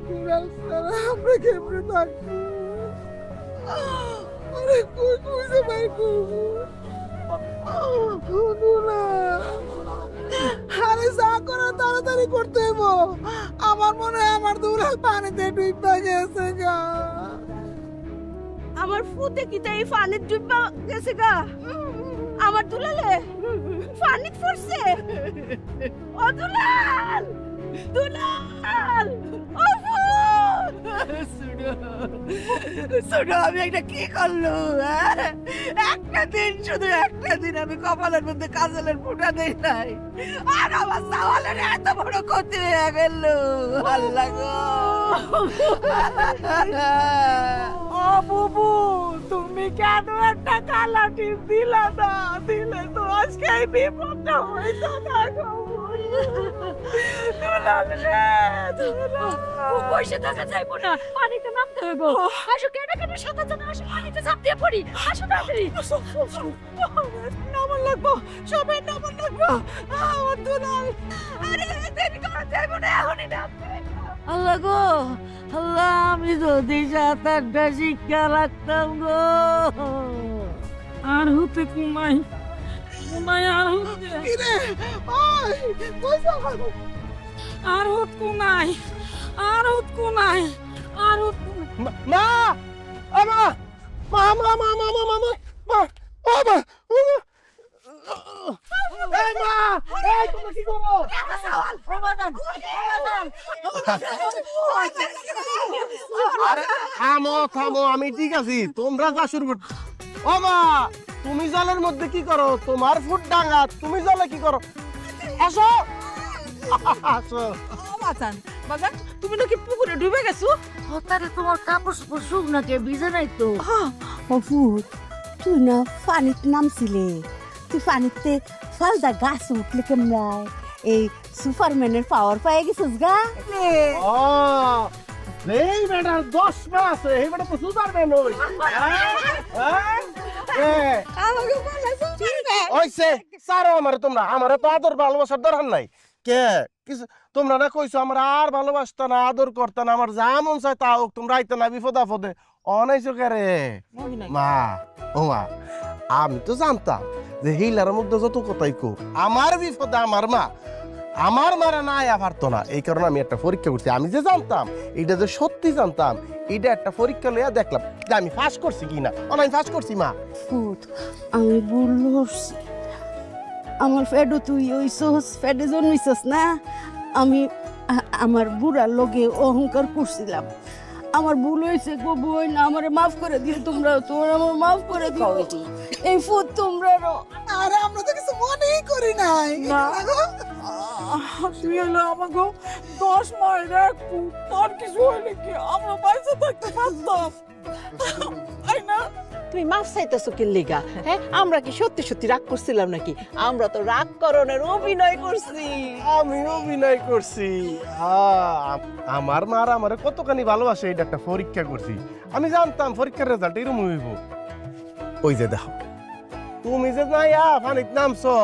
[SPEAKER 13] দুলাল সারা আমরা কেমনে থাকবো? আরে কই কই যে ভাই করবো? দুলাল, আরে যা করে তাড়াতাড়ি করতে হইব। আমার মনে হয় আমার দুলাল পানিতে ডুইবা গেছে গা।
[SPEAKER 5] আমার ফুতে কি তাই পানি ডুববা গেছে গা? আমার দুলালে পানি পড়ছে। ও দুলাল, দুলাল, ও
[SPEAKER 16] শুনো, আমি একটা কি করলো? একটা দিন, শুধু একটা দিন আমি কপালের মধ্যে কাজলের ফুটা দেই নাই, আর আমার সাওয়ালের এত বড় ক্ষতি হয়ে গেল। আল্লাহ গো, ও বুবু, তুমি কেন একটা কালা টিপ দিলা না? দিলে তো আজকে এই বিপদটা হইতো না গো। দুলাল রে, দুলাল,
[SPEAKER 11] পয়সা টাকা যাইবো না, পানিতে নামতে হইব। আসো, কেন কেন সাঁতার জানা, আসো পানিতে ঝাঁপ দিয়ে পড়ি। আসো তাড়াতাড়ি,
[SPEAKER 16] নামন লাগবো, সবাই নামন লাগবো। আমার দুলাল, আরে দেরি করা যাইবো না, এখনই নামতে। আল্লাহ গো, আল্লাহ, আমি যদি সাঁতারটা শিক্ষা রাখতাম গো। আর হতে কুমাই, কুমাই আর হতে আর হত কুনাই, আর হত কুনাই, আর হত
[SPEAKER 12] মা, আমা,
[SPEAKER 3] মা মা মা মা মা মা মা মা ও মা ও মা এই মা এই তুমি কি করো আরে থামো থামো আমি ঠিক আছি তোমরা যা শুরু করো ও মা তুমি জলের মধ্যে কি করো তোমার ফুট ডাঙা তুমি জলে কি করো আসো আসো
[SPEAKER 9] বাজান বাজান তুমি নাকি পুকুরে ডুবে গেছো
[SPEAKER 11] তারে তোমার কাপড় চোপড় শুকনা কে ভিজে নাই তো
[SPEAKER 5] অভূত তুই না পানিতে নামছিলে তুই পানিতে ফালদা গাছ উঠলে কেমন এই সুপারম্যানের পাওয়ার পেয়ে গেছিস গা
[SPEAKER 3] ও এই বেটার 10 মাস এই বেটা তো সুপারম্যান হই
[SPEAKER 5] আমাকে বলা সুপারম্যান
[SPEAKER 3] ওইছে সারো আমারে তোমরা আমারে তো আদর ভালোবাসার দরকার নাই কে কিছু তোমরা না কইছো আমরা আর ভালোবাসতা না আদর করতা না আমার যা মন চায় তা হোক তোমরা আইতে না বিপদ আপদে অনাইছো কে রে মা ও মা আমি তো জানতাম যে হিলার মধ্যে যত কথাই কো আমার বিপদে আমার মা আমার মারা না আয়া পারতো না এই কারণে আমি একটা পরীক্ষা করছি আমি যে জানতাম এটা যে সত্যি জানতাম এটা একটা পরীক্ষা লইয়া দেখলাম যে আমি পাস করছি কিনা আমি পাস করছি মা
[SPEAKER 5] ফুট আমি বলছি আমার ফেডো তুই ওইসস ফেডে জন্মিছস না আমি আমার বুড়ার লগে অহংকার করছিলাম আমার ভুল হয়েছে গো বোন আমারে মাফ করে দিও তোমরা তোমরা আমার মাফ করে দিও এই ফুট তোমরা
[SPEAKER 13] আরে আমরা তো কিছু মনেই করি নাই তুই হলো আমাকে 10 মাইল এক তোর কিছু হইলে কি আমরা বাইসে থাকতে পারতাম তাই না
[SPEAKER 9] তুমি মাফ চাইতেছো কি লিগা হ্যাঁ আমরা কি সত্যি সত্যি রাগ করছিলাম নাকি আমরা তো রাগ করণের অভিনয় করছি
[SPEAKER 3] আমি অভিনয় করছি আমার মার আমারে কতখানি ভালোবাসে এটা একটা পরীক্ষা করছি আমি জানতাম পরীক্ষার রেজাল্ট এরকম হইব ওই যে দেখো তুমি যে নাইয়া পানিত নামছো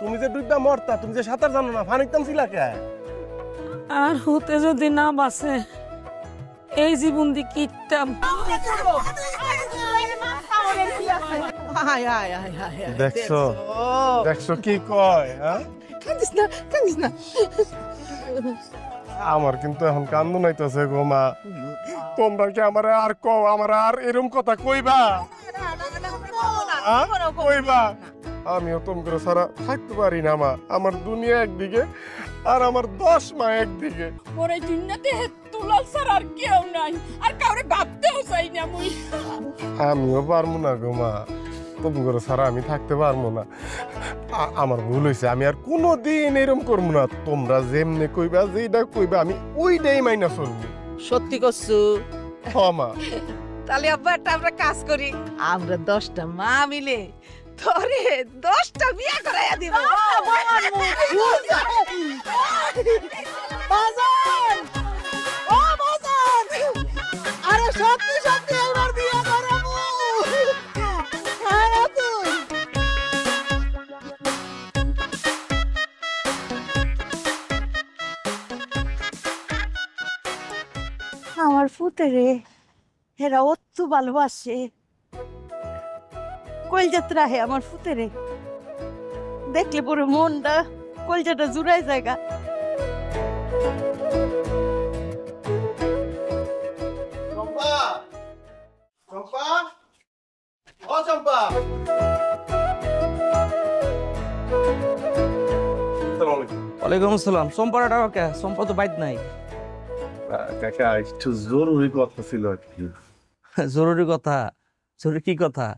[SPEAKER 3] তুমি যে ডুববা মরতা তুমি যে সাঁতার জানো না পানিত নামছিলা কে
[SPEAKER 16] আর হতে যদি না বাসে এই জীবন দি কিটতাম
[SPEAKER 3] দেখছো দেখছো কি কয় হ্যাঁ
[SPEAKER 9] কান্দিস না
[SPEAKER 3] আমার কিন্তু এখন কান্দু নাইতেছে গো মা তোমরা কি আমার আর কও আমার আর এরকম কথা কইবা কইবা আমিও তোমাকে সারা থাকতে পারি না মা আমার দুনিয়া একদিকে আর আমার 10 মা একদিকে
[SPEAKER 16] ওরে দুনিয়াতে তুলাল স্যার আর কেউ নাই আর কাউরে ভাবতেও চাই না মুই
[SPEAKER 3] আমিও পারবো না গো মা তোমাকে সারা আমি থাকতে পারবো না আমার ভুল হয়েছে আমি আর কোনোদিন এরকম করবো না তোমরা যেমনি কইবা যেটা কইবা আমি ওইটাই মাইনা চলবো
[SPEAKER 9] সত্যি করছো
[SPEAKER 3] মা
[SPEAKER 9] তাহলে আব্বা একটা আমরা কাজ করি আমরা 10টা মা মিলে তোরে 10টা বিয়ে করাইয়া দিব
[SPEAKER 13] বাজান ও বাজান আরে সত্যি সত্যি এবার বিয়ে করাবো হ্যাঁ তুই
[SPEAKER 5] আমার ফুতেরে হেরা অত ভালোবাসে কলজাত্রা হে আমার ফুতেরে দেখলে পরে মনটা কলজাটা জুড়াই জায়গা
[SPEAKER 3] চম্পা চম্পা ও চম্পা
[SPEAKER 17] ওয়ালাইকুম আসসালাম সম্পার টাকা কে সম্পা তো বাইত নাই
[SPEAKER 3] কাকা একটু জরুরি কথা ছিল আর কি
[SPEAKER 17] জরুরি কথা জরুরি কি কথা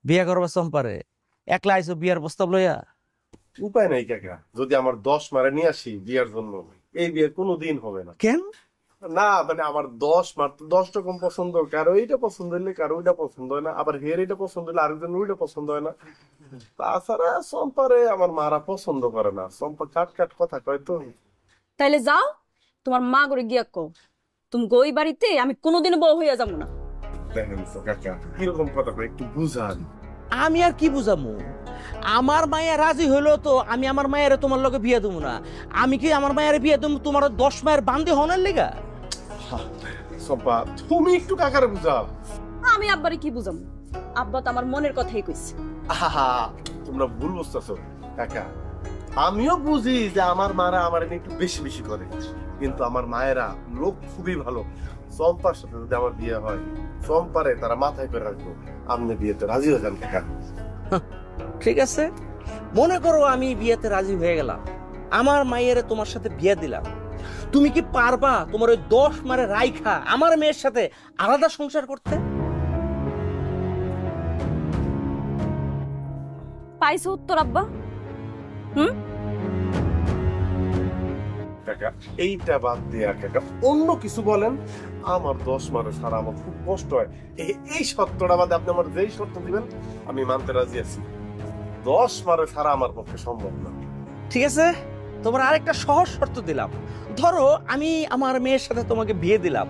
[SPEAKER 17] বিয়া করবা সম্পারে একলা আইছো বিয়ার প্রস্তাব লইয়া
[SPEAKER 3] উপায় নাই কাকা যদি আমার 10 মারে নিয়ে আসি বিয়ার জন্য এই বিয়ে কোনোদিন হবে না
[SPEAKER 17] কেন
[SPEAKER 3] না মানে আমার 10 মার তো 10 রকম পছন্দ কারো এইটা পছন্দ হইলে কারো ওইটা পছন্দ হয় না আবার হের এটা পছন্দ হইলে আরেকজন ওইটা পছন্দ হয় না তাছাড়া সম্পারে আমার মারা পছন্দ করে না সম্পা কাট কাট কথা কয় তো
[SPEAKER 7] তাইলে যাও তোমার মা করে গিয়া কো তুমি গই বাড়িতে আমি কোনোদিনও বউ হইয়া যাবো না
[SPEAKER 3] দেখেন তো কাকা কিরকম কথা কয় একটু বুঝান
[SPEAKER 17] আমি আর কি বুঝামু আমার মায়া রাজি হইলো তো আমি আমার মায়ের তোমার লগে বিয়ে দেবো না আমি কি আমার মায়ের বিয়ে দেবো তোমার 10 মায়ের বান্ধে হনের লেগা
[SPEAKER 3] সম্পা তুমি একটু কাকারে বুঝাও
[SPEAKER 7] আমি আব্বারে কি বুঝাম আব্বা তো আমার মনের কথাই কইছে
[SPEAKER 3] আহা তোমরা ভুল বুঝতেছো কাকা আমিও বুঝি যে আমার মারা আমার একটু বেশি বেশি করে কিন্তু আমার মায়েরা লোক খুবই ভালো চম্পার সাথে যদি আমার বিয়ে হয় চম্পারে তারা মাথায় করে রাখবো। আপনি বিয়েতে রাজি হয়ে যান কাকা।
[SPEAKER 17] ঠিক আছে, মনে করো আমি বিয়েতে রাজি হয়ে গেলাম, আমার মায়ের তোমার সাথে বিয়ে দিলাম, তুমি কি পারবা তোমার ওই 10 মারে রাইখা আমার মেয়ের সাথে আলাদা সংসার করতে?
[SPEAKER 7] পাইছো উত্তর আব্বা?
[SPEAKER 3] কাকা এইটা বাদ দিয়া কাকা অন্য কিছু বলেন। আমার 10 মারে ছাড়া আমার খুব কষ্ট হয়। এই শর্তটা বাদে আপনি আমার যেই শর্ত দিবেন আমি মানতে রাজি আছি। 10 মারে ছাড়া আমার পক্ষে সম্ভব না।
[SPEAKER 17] ঠিক আছে, তোমার আরেকটা সহজ শর্ত দিলাম। ধরো আমি আমার মেয়ের সাথে তোমাকে বিয়ে দিলাম,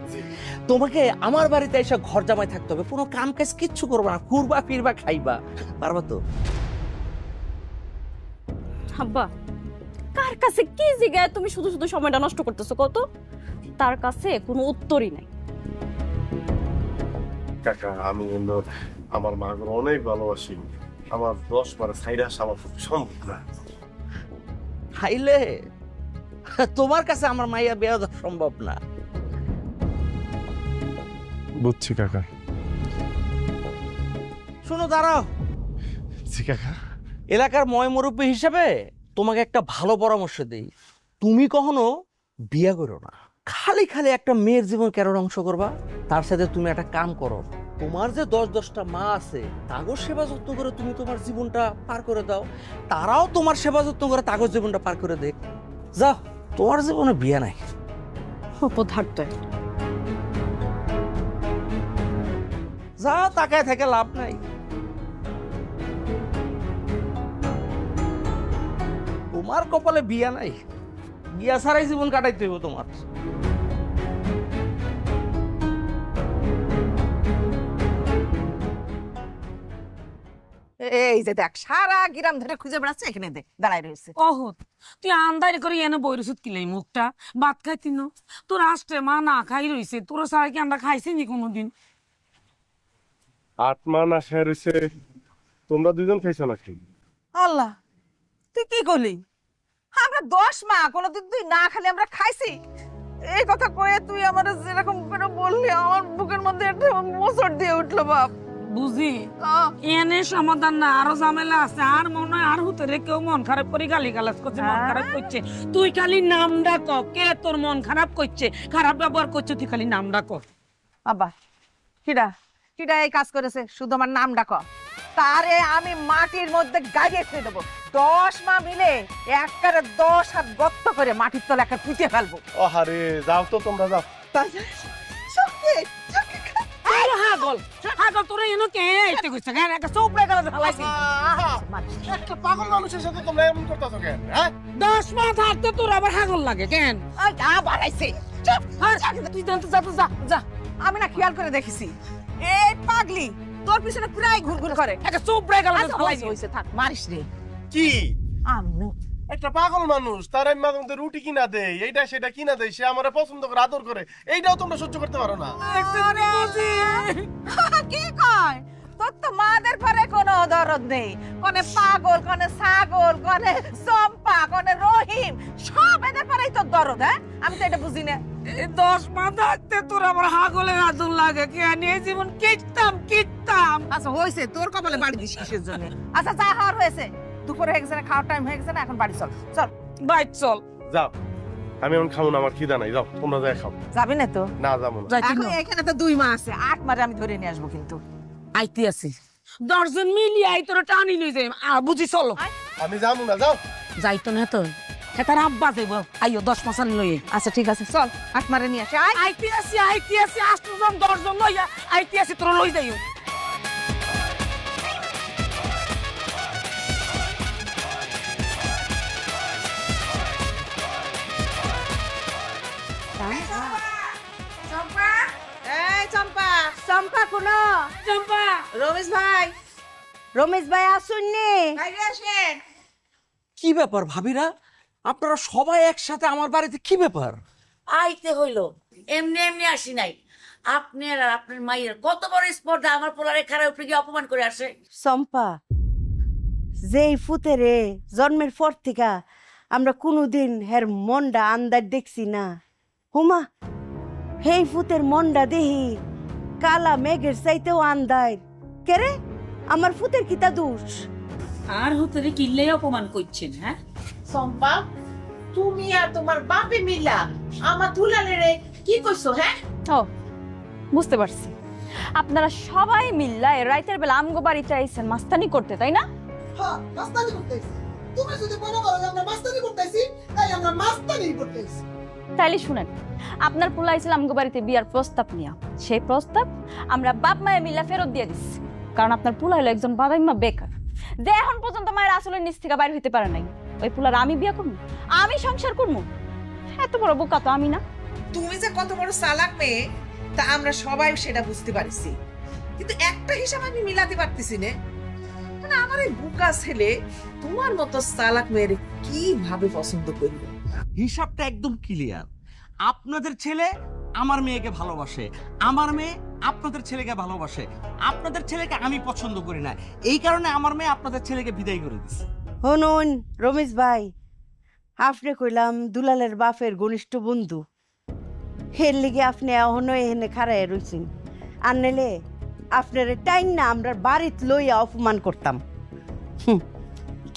[SPEAKER 17] তোমাকে আমার বাড়িতে এসে ঘর জামাই থাকতে হবে, কোনো কাম কাজ কিচ্ছু করবা না, ঘুরবা ফিরবা খাইবা, পারবা তো?
[SPEAKER 7] আব্বা কার কাছে কি জিগায় তুমি শুধু শুধু সময়টা নষ্ট করতেছো? কত তার কাছে কোনো উত্তরই নাই।
[SPEAKER 3] কাকা আমি আমার মাকে অনেক ভালোবাসি। আমার 10 মারে ছাইরা আসা আমার পক্ষে সম্ভব না।
[SPEAKER 17] খাইলে তোমার কাছে আমার মাইয়া বিয়ে দেওয়া সম্ভব না।
[SPEAKER 3] বুঝছি কাকা।
[SPEAKER 17] শোনো, দাঁড়াও।
[SPEAKER 3] জি কাকা।
[SPEAKER 17] এলাকার ময় মুরব্বী হিসেবে তোমাকে একটা ভালো পরামর্শ দেই, তুমি কখনো বিয়ে করো না। খালি খালি একটা মেয়ের জীবন কেন ধ্বংস করবা? তার সাথে তুমি একটা কাম করো, তোমার যে 10-10টা মা আছে তাগর সেবা যত্ন করে তুমি তোমার জীবনটা পার করে দাও, তারাও তোমার সেবা যত্ন করে তাগর জীবনটা পার করে দেখ। যাও, তোমার জীবনে বিয়ে নাই।
[SPEAKER 7] অপদার্থ।
[SPEAKER 17] যা, তাকায় থেকে লাভ নাই। তোমার কপালে বিয়া নাই, বিয়া ছাড়াই জীবন কাটাইতে হইব তোমার।
[SPEAKER 10] এই যে দেখ, সারা গ্রাম ধরে খুঁজে বেড়াচ্ছে, এখানে দেখ দাঁড়াই রয়েছে।
[SPEAKER 16] অহত তুই আন্দারি করে এনে বই রসুদ কিলাই মুখটা ভাত খাইতি না? তোর আসতে মা না খাই রইছে, তোর সারা কি আমরা খাইছি নি কোনোদিন?
[SPEAKER 3] 8 মা না খেয়ে রয়েছে, তোমরা 2জন খাইছো নাকি?
[SPEAKER 10] আল্লাহ, তুই কি করলি? আমরা 10 মা কোনোদিন তুই না খালি আমরা খাইছি? এই কথা কয়ে তুই আমার যেরকম করে বললি, আমার বুকের মধ্যে একটা মোচড় দিয়ে উঠলো বাপ।
[SPEAKER 16] বুঝি এনে সমাধান না, আরো ঝামেলা আছে। আর মনে হয় আর হুতে রে কেউ মন খারাপ করে গালি গালাজ করছে, মন খারাপ করছে। তুই খালি নামটা ক, কে তোর মন খারাপ করছে, খারাপ ব্যবহার করছে, তুই খালি নামটা ক।
[SPEAKER 10] আব্বা কিডা কিডা এই কাজ করেছে? শুধু আমার নাম ডাকো, তারে আমি মাটির মধ্যে গাড়িয়ে ফেলে দেবো। 10 মা মিলে একবারে 10 হাত গর্ত করে মাটির তলে একটা পুঁতে ফেলবো।
[SPEAKER 3] ও হারে, যাও তো তোমরা যাও।
[SPEAKER 16] হাগল হাগল তোরা এনো কে আইতে কইছ? কেন একটা চোপড়া গলা ফেলাইছি?
[SPEAKER 3] একটা পাগল মানুষের সাথে তোমরা এমন করতেছো কেন? হ্যাঁ,
[SPEAKER 16] 10 মা থাকতে তোর আবার হাগল লাগে কেন?
[SPEAKER 10] আ বাড়াইছে। চুপ,
[SPEAKER 16] তুই জানতে যা তো যা যা।
[SPEAKER 10] আমি না খেয়াল করে দেখেছি, এই পাগলি তোর পিছনে প্রায় ঘুরঘুর করে।
[SPEAKER 16] একটা চোপড়া গলা ফেলাইছি।
[SPEAKER 10] হইছে, থাক, মারিস রে।
[SPEAKER 3] কি
[SPEAKER 10] আমি
[SPEAKER 3] একটা পাগল মানুষ, তার আমি মাঝে মধ্যে রুটি কিনা দেই, এইটা সেটা কিনা দেই, সে আমারে পছন্দ করে আদর করে, এইটাও তোমরা সহ্য করতে পারো না?
[SPEAKER 10] কি কয়? তোর তো মাদের পরে কোনো দরদ নেই। কোনে পাগল, কোনে ছাগল, কোনে চম্পা, কোনে রহিম, সব এদের পরেই তোর দরদ। হ্যাঁ, আমি তো এটা বুঝি না।
[SPEAKER 16] 10 মা থাকতে তোর আবার হাগলের আদর লাগে কেন? এই জীবন কিটতাম।
[SPEAKER 10] আচ্ছা হয়েছে, তোর কপালে বাড়ি দিস কিসের জন্য? আচ্ছা যা হওয়ার হয়েছে, দুপুরে হয়ে গেছে না, খাওয়ার টাইম হয়ে গেছে না, এখন বাড়ি চল। চল
[SPEAKER 16] বাইক চল।
[SPEAKER 3] যাও, আমি এখন খাবো না, আমার খিদা নাই। যাও তোমরা যাই খাও।
[SPEAKER 10] যাবি না তো?
[SPEAKER 3] না, যাবো না।
[SPEAKER 10] এখন এখানে তো 2 মা আছে, 8 মারে আমি ধরে নিয়ে আসবো। কিন্তু
[SPEAKER 16] আইতে আছি 10 জন মিলিয়ে আই তোরা টানি লই যাই। বুঝি চলো।
[SPEAKER 3] আমি যাবো না, যাও।
[SPEAKER 16] যাইতো না তো, হেতার আব্বা যাইব। আইও 10 মাসান লই।
[SPEAKER 10] আচ্ছা ঠিক আছে, চল 8 মারে নিয়ে আসি।
[SPEAKER 16] আইতে আছি 8 জন 10 জন লইয়া আইতে আছি, তোরা লই যাইও।
[SPEAKER 5] চম্পা, চম্পা কোন?
[SPEAKER 16] চম্পা,
[SPEAKER 5] রমেশ ভাই আসুন নি?
[SPEAKER 17] কি ব্যাপার ভাবিরা, আপনারা সবাই একসাথে আমার বাড়িতে? কি ব্যাপার?
[SPEAKER 11] আইতে হইলো, এমনি এমনি আসি নাই। আপনার আর আপনার মায়ের কত বড় স্পর্ধা, আমার পোলারে খারাপ উপরে গিয়ে অপমান করে আসে।
[SPEAKER 5] চম্পা, যেই ফুতেরে জন্মের পর থেকে আমরা কোনোদিন হের মনটা আন্দার দেখছি না। হুমা, হেই ফুতের মনটা দেহি কালা মেঘের চাইতেও আন্দায় কেরে আমার ফুতের কিতা দোষ
[SPEAKER 11] আর হতরে কিল্লে অপমান করছেন হ্যাঁ
[SPEAKER 10] সম্পা তুমি আর তোমার বাপে মিলা আমার দুলালের কি কইছো হ্যাঁ
[SPEAKER 7] ও বুঝতে পারছি আপনারা সবাই মিল্লা এ রাতের বেলা আমগো বাড়িতে আইছেন মাস্তানি করতে তাই না
[SPEAKER 13] হ্যাঁ মাস্তানি করতেছি তুমি যদি মনে করো যে আমরা মাস্তানি করতেছি তাই আমরা মাস্তানি করতেছি
[SPEAKER 7] তাইলে শুনেন আপনার পোলা আইছিল আমগো বাড়িতে বিয়ার প্রস্তাব নিয়া সেই প্রস্তাব আমরা বাপ মায়ে মিল্লা ফেরত দিয়ে দিচ্ছি কারণ আপনার পোলা হলো একজন বাদাইমা বেকার যে এখন পর্যন্ত মায়ের আসলের নিচ থেকে বাইর হইতে পারে নাই ওই পোলার আমি বিয়া করবো আমি সংসার করবো এত বড় বোকা তো আমি না
[SPEAKER 10] তুমি যে কত বড় চালাক মেয়ে তা আমরা সবাই সেটা বুঝতে পারছি কিন্তু একটা হিসাব আমি মিলাতে পারতেছি না মানে আমার এই বোকা ছেলে তোমার মতো চালাক মেয়ের কিভাবে পছন্দ করবে
[SPEAKER 17] হিসাবটা একদম ক্লিয়ার। আপনাদের ছেলে আমার মেয়েকে ভালোবাসে, আমার মেয়ে আপনাদের ছেলেকে ভালোবাসে। আপনাদের ছেলেকে আমি পছন্দ করি না, এই কারণে আমার মেয়ে আপনাদের ছেলেকে বিদায় করে দিচ্ছে।
[SPEAKER 5] শুনুন রমেশ ভাই, আপনি কইলাম দুলালের বাপের ঘনিষ্ঠ বন্ধু, এর লিগে আপনি এখনো এখানে খাড়াই রইছেন। আর নেলে আপনার টাইম না আমরা বাড়িতে লইয়া অপমান করতাম।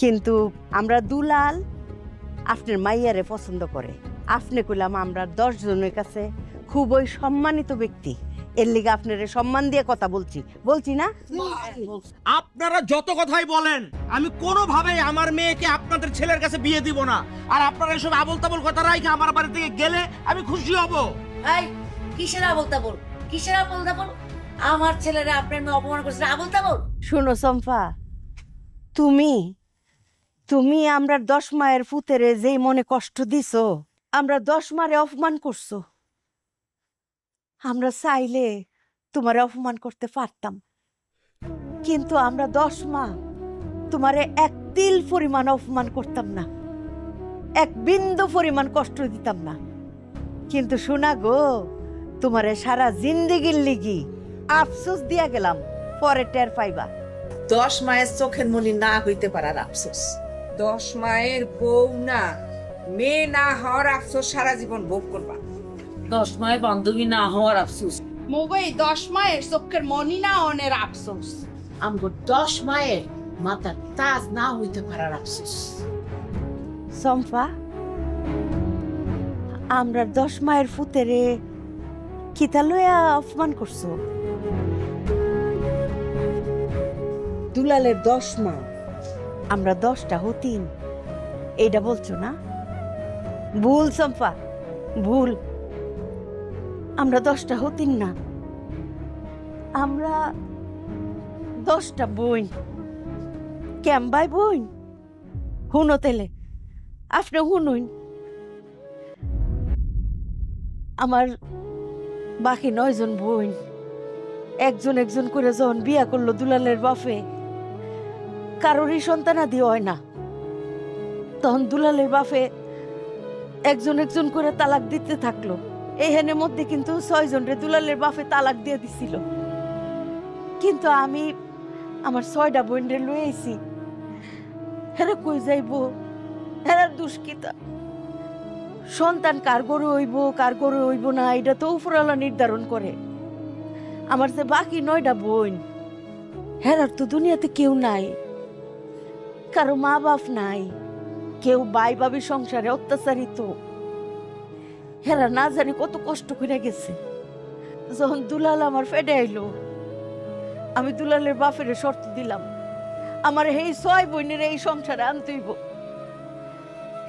[SPEAKER 5] কিন্তু আমরা দুলাল আপনার মাইয়ারে পছন্দ করে। আপনি কইলাম আমরা 10 জনের কাছে খুবই সম্মানিত ব্যক্তি, এর লিগে আপনারে সম্মান দিয়ে কথা বলছি না?
[SPEAKER 17] আপনারা যত কথাই বলেন, আমি কোনোভাবেই আমার মেয়েকে আপনাদের ছেলের কাছে বিয়ে দিব না। আর আপনারা এসব আবল তাবল কথা রাখে আমার বাড়ি থেকে গেলে আমি খুশি হব।
[SPEAKER 16] এই কিসের আবল তাবল, কিসের আবল তাবল? আমার ছেলেরা আপনার মেয়ে অপমান করছে, আবল তাবল?
[SPEAKER 5] শুনো চম্পা, তুমি আমরা 10 মায়ের ফুতেরে যেই মনে কষ্ট দিছো, আমরা 10 মারে অপমান করছো। আমরা চাইলে তোমারে অপমান করতে পারতাম, কিন্তু আমরা 10 মা তোমারে এক তিল পরিমাণ অপমান করতাম না, এক বিন্দু পরিমাণ কষ্ট দিতাম না। কিন্তু শোনা গো, তোমারে সারা জিন্দেগির লিগি আফসোস দিয়া গেলাম, পরে টের পাইবা।
[SPEAKER 10] 10 মায়ের চোখের মনি না হইতে পারার আফসোস,
[SPEAKER 18] 10 মায়ের বউ না মেয়ে না হওয়ার আফসোস সারা জীবন ভোগ করবা।
[SPEAKER 11] 10 মায়ের বান্ধবী না হওয়ার আফসোস,
[SPEAKER 8] মোগই 10 মায়ের চোখের মনি না অনের আফসোস,
[SPEAKER 10] আমগো 10 মায়ের মাথার তাজ না হইতে পারার আফসোস।
[SPEAKER 5] চম্পা, আমরা 10 মায়ের ফুতেরে কিতা লইয়া অপমান করছো? দুলালের 10 মা, আমরা 10টা হতিন, এইটা বলছো না? ভুল চম্পা, ভুল। আমরা 10টা হতিন না, আমরা 10টা বোন। কেমবাই বোন? হুনো তেলে আপনি হুনুন, আমার বাকি 9 জন বোন একজন একজন করে যখন বিয়া করলো দুলালের বাপে, কারোরই সন্তানাদি হয় না, তখন দুলালের বাপে একজন একজন করে তালাক দিতে থাকলো। এখানের মধ্যে কিন্তু 6 জনরে দুলালের বাপে তালাক দিয়ে দিছিল। কিন্তু আমি আমার 6টা বোনরে লয়ে আইছি, হেরা কই যাইব, হেরা দুষ্কিতা। সন্তান কার গরু হইব না, এটা তো উপরওয়ালা নির্ধারণ করে। আমার যে বাকি 9টা বোন, হেরার তো দুনিয়াতে কেউ নাই, কারো মা বাপ নাই, কেউ ভাই ভাবি সংসারে অত্যাচারিত। হেরা না জানি কত কষ্ট করে গেছে। যখন দুলাল আমার ফেডে আইলো, আমি দুলালের বাপের শর্ত দিলাম, আমার এই 6 বোনের এই সংসারে আনতে হইব।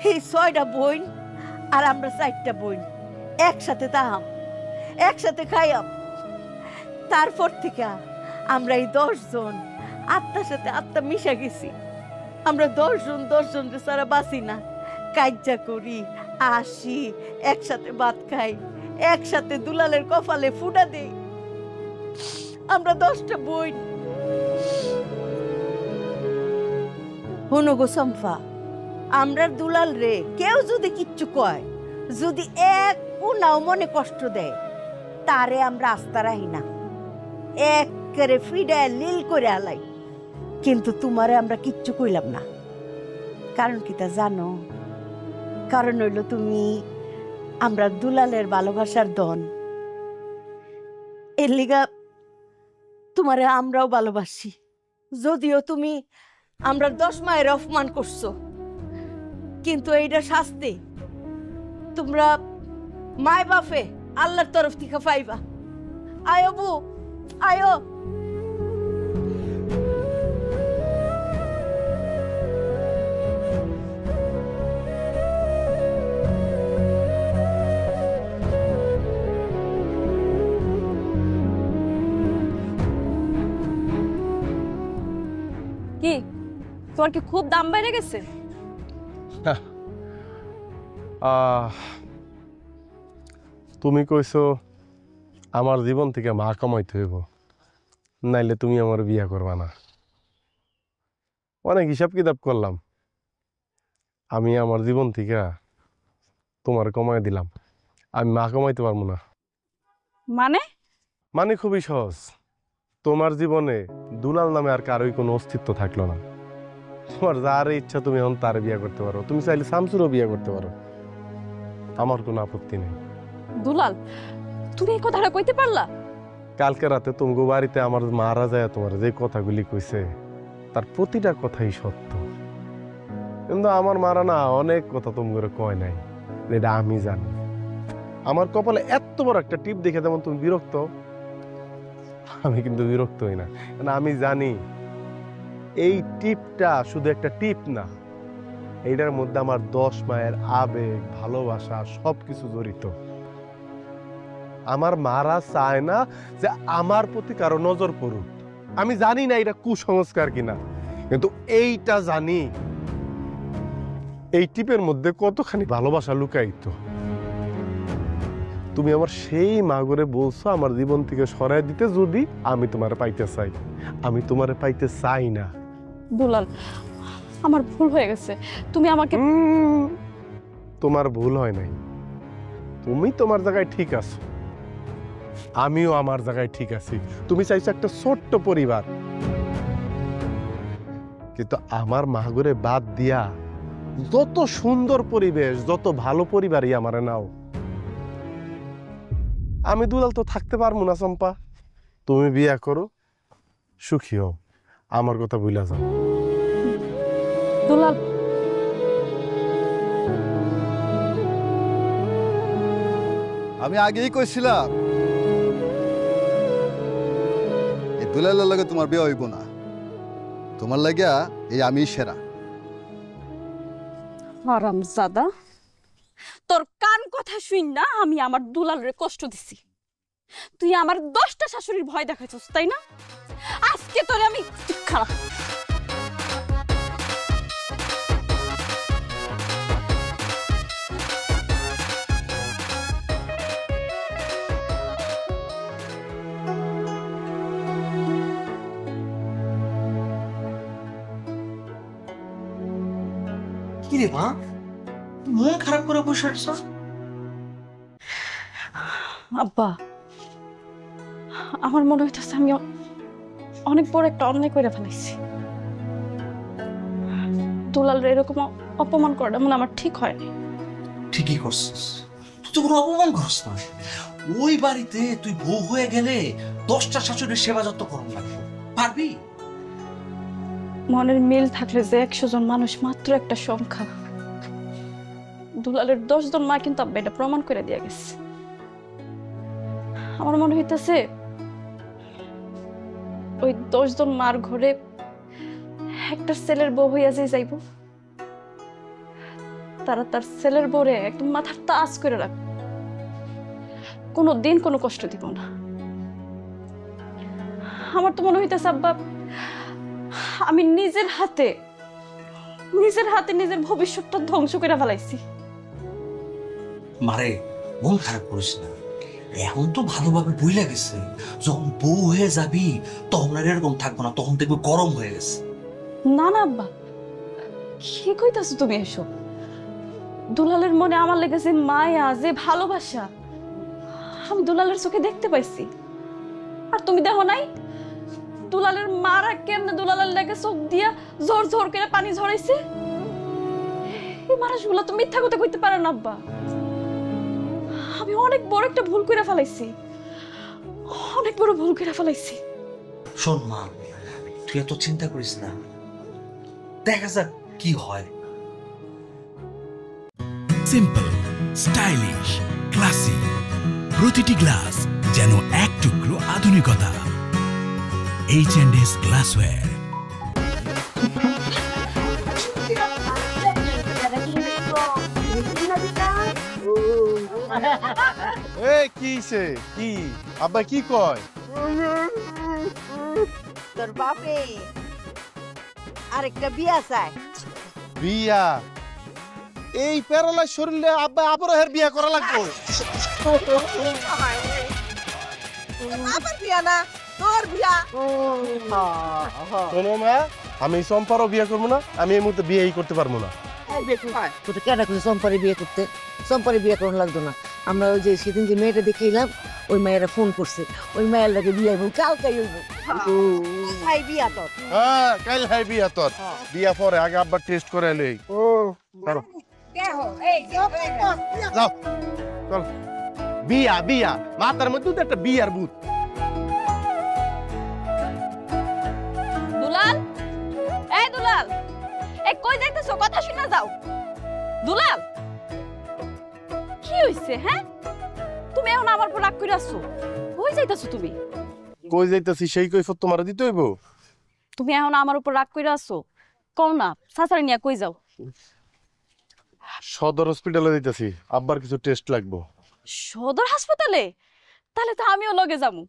[SPEAKER 5] এই 6টা বোন আর আমরা 4টা বোন একসাথে তাহাম, একসাথে খাইয়াম। তারপর থেকে আমরা এই 10 জন আত্মার সাথে আত্মা মিশা গেছি। আমরা 10 জন সারা বাঁচি না, কাজ্জা করি, আসি, একসাথে ভাত খাই, একসাথে দুলালের কপালে ফুটা দেই। আমরা 10টা বোন। হনো গো চম্পা, আমরা দুলাল রে কেউ যদি কিচ্ছু কয়, যদি এক উনাও মনে কষ্ট দেয়, তারে আমরা আস্থা রাখি না, এক করে ফিডায় লীল করে আলাই। কিন্তু তোমারে আমরা কিচ্ছু কইলাম না, কারণ কি তা জানো? কারণ হইল তুমি আমরা দুলালের ভালোবাসার ধন। এর লিগা
[SPEAKER 16] তোমারে আমরাও ভালোবাসি, যদিও তুমি আমরা 10 মায়ের অপমান করছো, কিন্তু এইটা শাস্তি তোমরা মায় বাপে আল্লাহর তরফ থেকে পাইবা। আয়ো বউ, আয়ো।
[SPEAKER 7] কি তোমার কি খুব দাম বেড়ে গেছে?
[SPEAKER 3] তুমি কইছো আমার জীবন থেকে মা কামাইতে হইব, নাইলে তুমি আমার বিয়া করবা না। অনেক হিসাব কিতাব করলাম, আমি আমার জীবন থেকে তোমার কমাই দিলাম, আমি মা কামাইতে পারবো না।
[SPEAKER 7] মানে?
[SPEAKER 3] মানে খুবই সহজ, তোমার জীবনে দুলাল নামে আর কারোই কোনো অস্তিত্ব থাকলো না। তোমার যার ইচ্ছা তুমি এখন তার বিয়ে করতে পারো, তুমি চাইলে শামসুরও বিয়ে করতে পারো, আমার কোনো আপত্তি নেই।
[SPEAKER 7] দুলাল, তুমি এই কথাটা কইতে পারলা?
[SPEAKER 3] কালকে রাতে তুমি বাড়িতে আমার মারা যায় তোমার যে কথাগুলি কইছে তার প্রতিটা কথাই সত্য, কিন্তু আমার মারা না অনেক কথা তুমি করে কয় নাই, এটা আমি জানি। আমার কপালে এত বড় একটা টিপ দেখে যেমন তুমি বিরক্ত, আমি কিন্তু বিরক্ত হই না, কারণ আমি জানি এই টিপটা শুধু একটা টিপ না, এইটার মধ্যে আমার 10 মায়ের আবেগ, ভালোবাসা সবকিছু জড়িত। আমার মারা চায় না যে আমার প্রতি কারো নজর পড়ুক। আমি জানি না এটা কুসংস্কার কিনা, কিন্তু এইটা জানি এই টিপের মধ্যে কতখানি ভালোবাসা লুকায়িত। তুমি আমার সেই মাগরে বলছো আমার জীবন থেকে সরাই দিতে, যদি আমি তোমারে পাইতে চাই। আমি তোমারে পাইতে চাই না।
[SPEAKER 7] দুলাল, আমার ভুল হয়ে গেছে, তুমি আমাকে।
[SPEAKER 3] তোমার ভুল হয় নাই, তুমি তোমার জায়গায় ঠিক আছো, আমিও আমার জায়গায় ঠিক আছি। তুমি চাইছো একটা ছোট্ট পরিবার, কিন্তু আমার মাগরে বাদ দিয়া যত সুন্দর পরিবেশ, যত ভালো পরিবারই আমারে নাও, আমি দুলাল তো থাকতে পারবো না। চম্পা, তুমি বিয়া করো, সুখী হও, আমার কথা ভুলা যাও।
[SPEAKER 7] দুলাল,
[SPEAKER 14] আমি আগেই কইছিলাম এই দুলালের লাগে তোমার বিয়ে হইব না, তোমার লাগিয়া এই আমি সেরা।
[SPEAKER 7] হারামজাদা, তোর কান কথা শুন না আমি আমার দুলালের কষ্ট দিছি। তুই আমার 10টা শাশুড়ির ভয় দেখাইছস, তাই না? আজকে তোরে আমি খারাপ।
[SPEAKER 17] কি রে মা, মন খারাপ করে বসে আছ?
[SPEAKER 7] আব্বা, আমার মনে হইতেছে আমি অনেক বড় একটা অন্যায় করে ফেলাইছি। দুলাল এরকম অপমান করাটা মনে আমার ঠিক হয়নি।
[SPEAKER 17] ঠিকই করছিস, তুই তো কোনো অপমান করস না। ওই বাড়িতে তুই বউ হয়ে গেলে 10টা শাশুড়ির সেবা যত্ন করুন লাগবে, পারবি?
[SPEAKER 7] মনের মিল থাকলে যে 100 জন মানুষ মাত্র একটা সংখ্যা। দুলালের 10 জন মা কিন্তু আব্বা এটা প্রমাণ করে দিয়ে গেছে। আমার মনে হইতেছে ওই 10 জন মার ঘরে একটা ছেলের বউ হইয়া যে যাইব, তারা তার ছেলের বউরে একদম মাথার তাজ করে রাখবে, কোনো দিন কোনো কষ্ট দিব না। আমার তো মনে হইতেছে আব্বা আমি নিজের হাতে নিজের ভবিষ্যৎটা ধ্বংস করে ফেলাইছি।
[SPEAKER 17] মারে, মন খারাপ করিস না, এখন তো ভালোভাবে বুঝলে গেছে, যখন বউ হয়ে যাবি তখন আর এরকম থাকবো না, তখন দেখবি গরম হয়ে গেছে।
[SPEAKER 7] না না আব্বা, কি কইতাছো তুমি এসব? দুলালের মনে আমার লেগেছে মায়া, যে ভালোবাসা আমি দুলালের চোখে দেখতে পাইছি। আর তুমি দেখো নাই দুলালের মারা কেমনে দুলালের লেগে চোখ দিয়া জোর জোর করে পানি ঝরাইছে? এই মানুষগুলো তো মিথ্যা কথা কইতে পারে না আব্বা। আমি অনেক বড় একটা ভুল করে ফেলাইছি, অনেক বড় ভুল করে ফেলাইছি।
[SPEAKER 17] শোন মা, তুই এত চিন্তা করিস না, দেখা যাক কি হয়।
[SPEAKER 19] সিম্পল, স্টাইলিশ, ক্লাসি, প্রতিটি গ্লাস যেন এক টুকরো আধুনিকতা। H&S glassware.
[SPEAKER 3] কি আব্বা কি কয়?
[SPEAKER 5] তোর বাপে আরেকটা বিয়া চায়।
[SPEAKER 3] বিয়া? এই প্যারালাইজ শরীরে আব্বা আবারও হের বিয়া করা লাগবে?
[SPEAKER 5] আবার বিয়া না, তোর বিয়া।
[SPEAKER 3] শোনো মা, আমি সম্পারও বিয়ে করবো না, আমি এই মুহূর্তে বিয়েই করতে পারবো না।
[SPEAKER 16] তোর কেন করছিস সম্পারে বিয়ে করতে? সম্পারে বিয়ে করানো লাগতো না। আমরা ওই যে সেদিন যে মেয়েটা দেখে এলাম, ওই মায়েরা ফোন করছে, ওই মায়ের লাগে বিয়ে হইব, কালকাই হইব।
[SPEAKER 5] হাই বিয়া তোর?
[SPEAKER 3] হ্যাঁ, কাল হাই বিয়া তোর। বিয়া পরে আগে আব্বা টেস্ট করে লই। চলো যাও, চল। বিয়া বিয়া মাথার মধ্যে তো একটা বিয়ার ভূত।
[SPEAKER 7] দুলাল, এই দুলাল, এই কই যাইতেছো? কথা শুনে যাও। দুলাল, কি হইছে? হ্যাঁ, তুমি এখন আমার উপর রাগ করে আসছো। কই যাইতেছো তুমি?
[SPEAKER 3] কই যাইতাছি সেই কৈফত তোমার দিতে হইব?
[SPEAKER 7] তুমি এখন আমার উপর রাগ করে আসছো, কও না সাসারে নিয়ে কই যাও?
[SPEAKER 3] সদর হসপিটালে যাইতাছি, আব্বার কিছু টেস্ট লাগবো।
[SPEAKER 7] সদর হাসপাতালে? তাহলে তো আমিও লগে যাবো।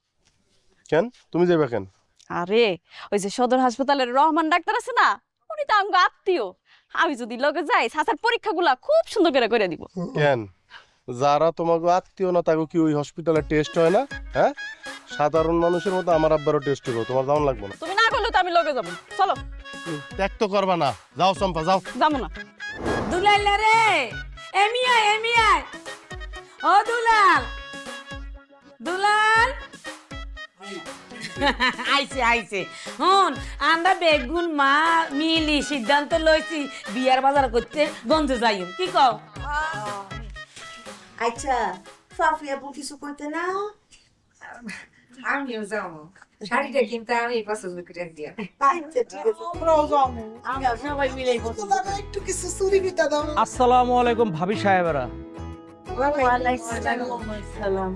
[SPEAKER 3] কেন তুমি যাইবা কেন?
[SPEAKER 7] আরে ওই যে সদর হাসপাতালের রহমান ডাক্তার আছে না, উনি তো আমগো আত্মীয়। আমি যদি লগে যাই, সাসার পরীক্ষাগুলা খুব সুন্দর করে দিব।
[SPEAKER 3] কেন যারা তোমাকে আত্মীয় না তাকে কি ওই হসপিটালে টেস্ট হয় না? হ্যাঁ, সাধারণ মানুষের মতো আমার আব্বারও টেস্ট হইব, তোমার যাওয়ান লাগবে না।
[SPEAKER 7] তুমি না করলে তো আমি লগে যাবো। চলো।
[SPEAKER 3] ত্যাগ তো করবা না, যাও চম্পা যাও।
[SPEAKER 7] যাবো না।
[SPEAKER 16] দুলাল রে, এমিয়া ও দুলাল, দুলাল আইছে হুন, আমরা বেগুন মা মিলি সিদ্ধান্ত লইছি বিয়ার বাজার করতে গঞ্জ যাইম, কি কও?
[SPEAKER 5] আচ্ছা, ফাফি আপু কিছু কইতে না?
[SPEAKER 18] আমিও যাবো, শাড়িটা কিন্তু আমি পছন্দ করে দিয়া।
[SPEAKER 5] আচ্ছা ঠিক আছে, আমরাও যাবো। আমরা সবাই মিলে একটু কিছু চুরি বিটা দাও।
[SPEAKER 17] আসসালামু আলাইকুম ভাবি সাহেবেরা।
[SPEAKER 5] ওয়ালাইকুম আসসালাম।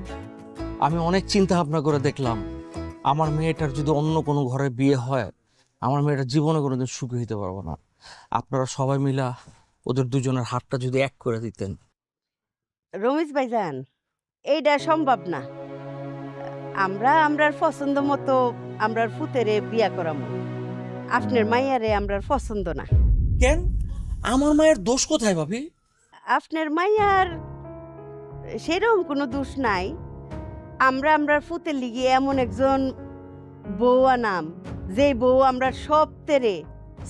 [SPEAKER 17] আমি অনেক চিন্তা ভাবনা করে দেখলাম, আমার মেয়েটার যদি অন্য কোনো ঘরে বিয়ে হয়, আমার মেয়েটার জীবনে কোনোদিন সুখী হইতে পারবো না। আপনারা সবাই মিলা ওদের দুজনের হাতটা যদি এক করে দিতেন।
[SPEAKER 5] রমেশ ভাইজান, এইটা সম্ভব না। আমরার পছন্দ মতো আমরার ফুতেরে বিয়া করামু। আপনার মাইয়ারে আমরার পছন্দ না।
[SPEAKER 17] কেন? আমার মায়ের দোষ কোথায় ভাবি?
[SPEAKER 5] আপনার মাইয়ার সেরকম কোনো দোষ নাই। আমরার ফুতের লিগে এমন একজন বউ আনাম, যে বউ আমরা সব তেরে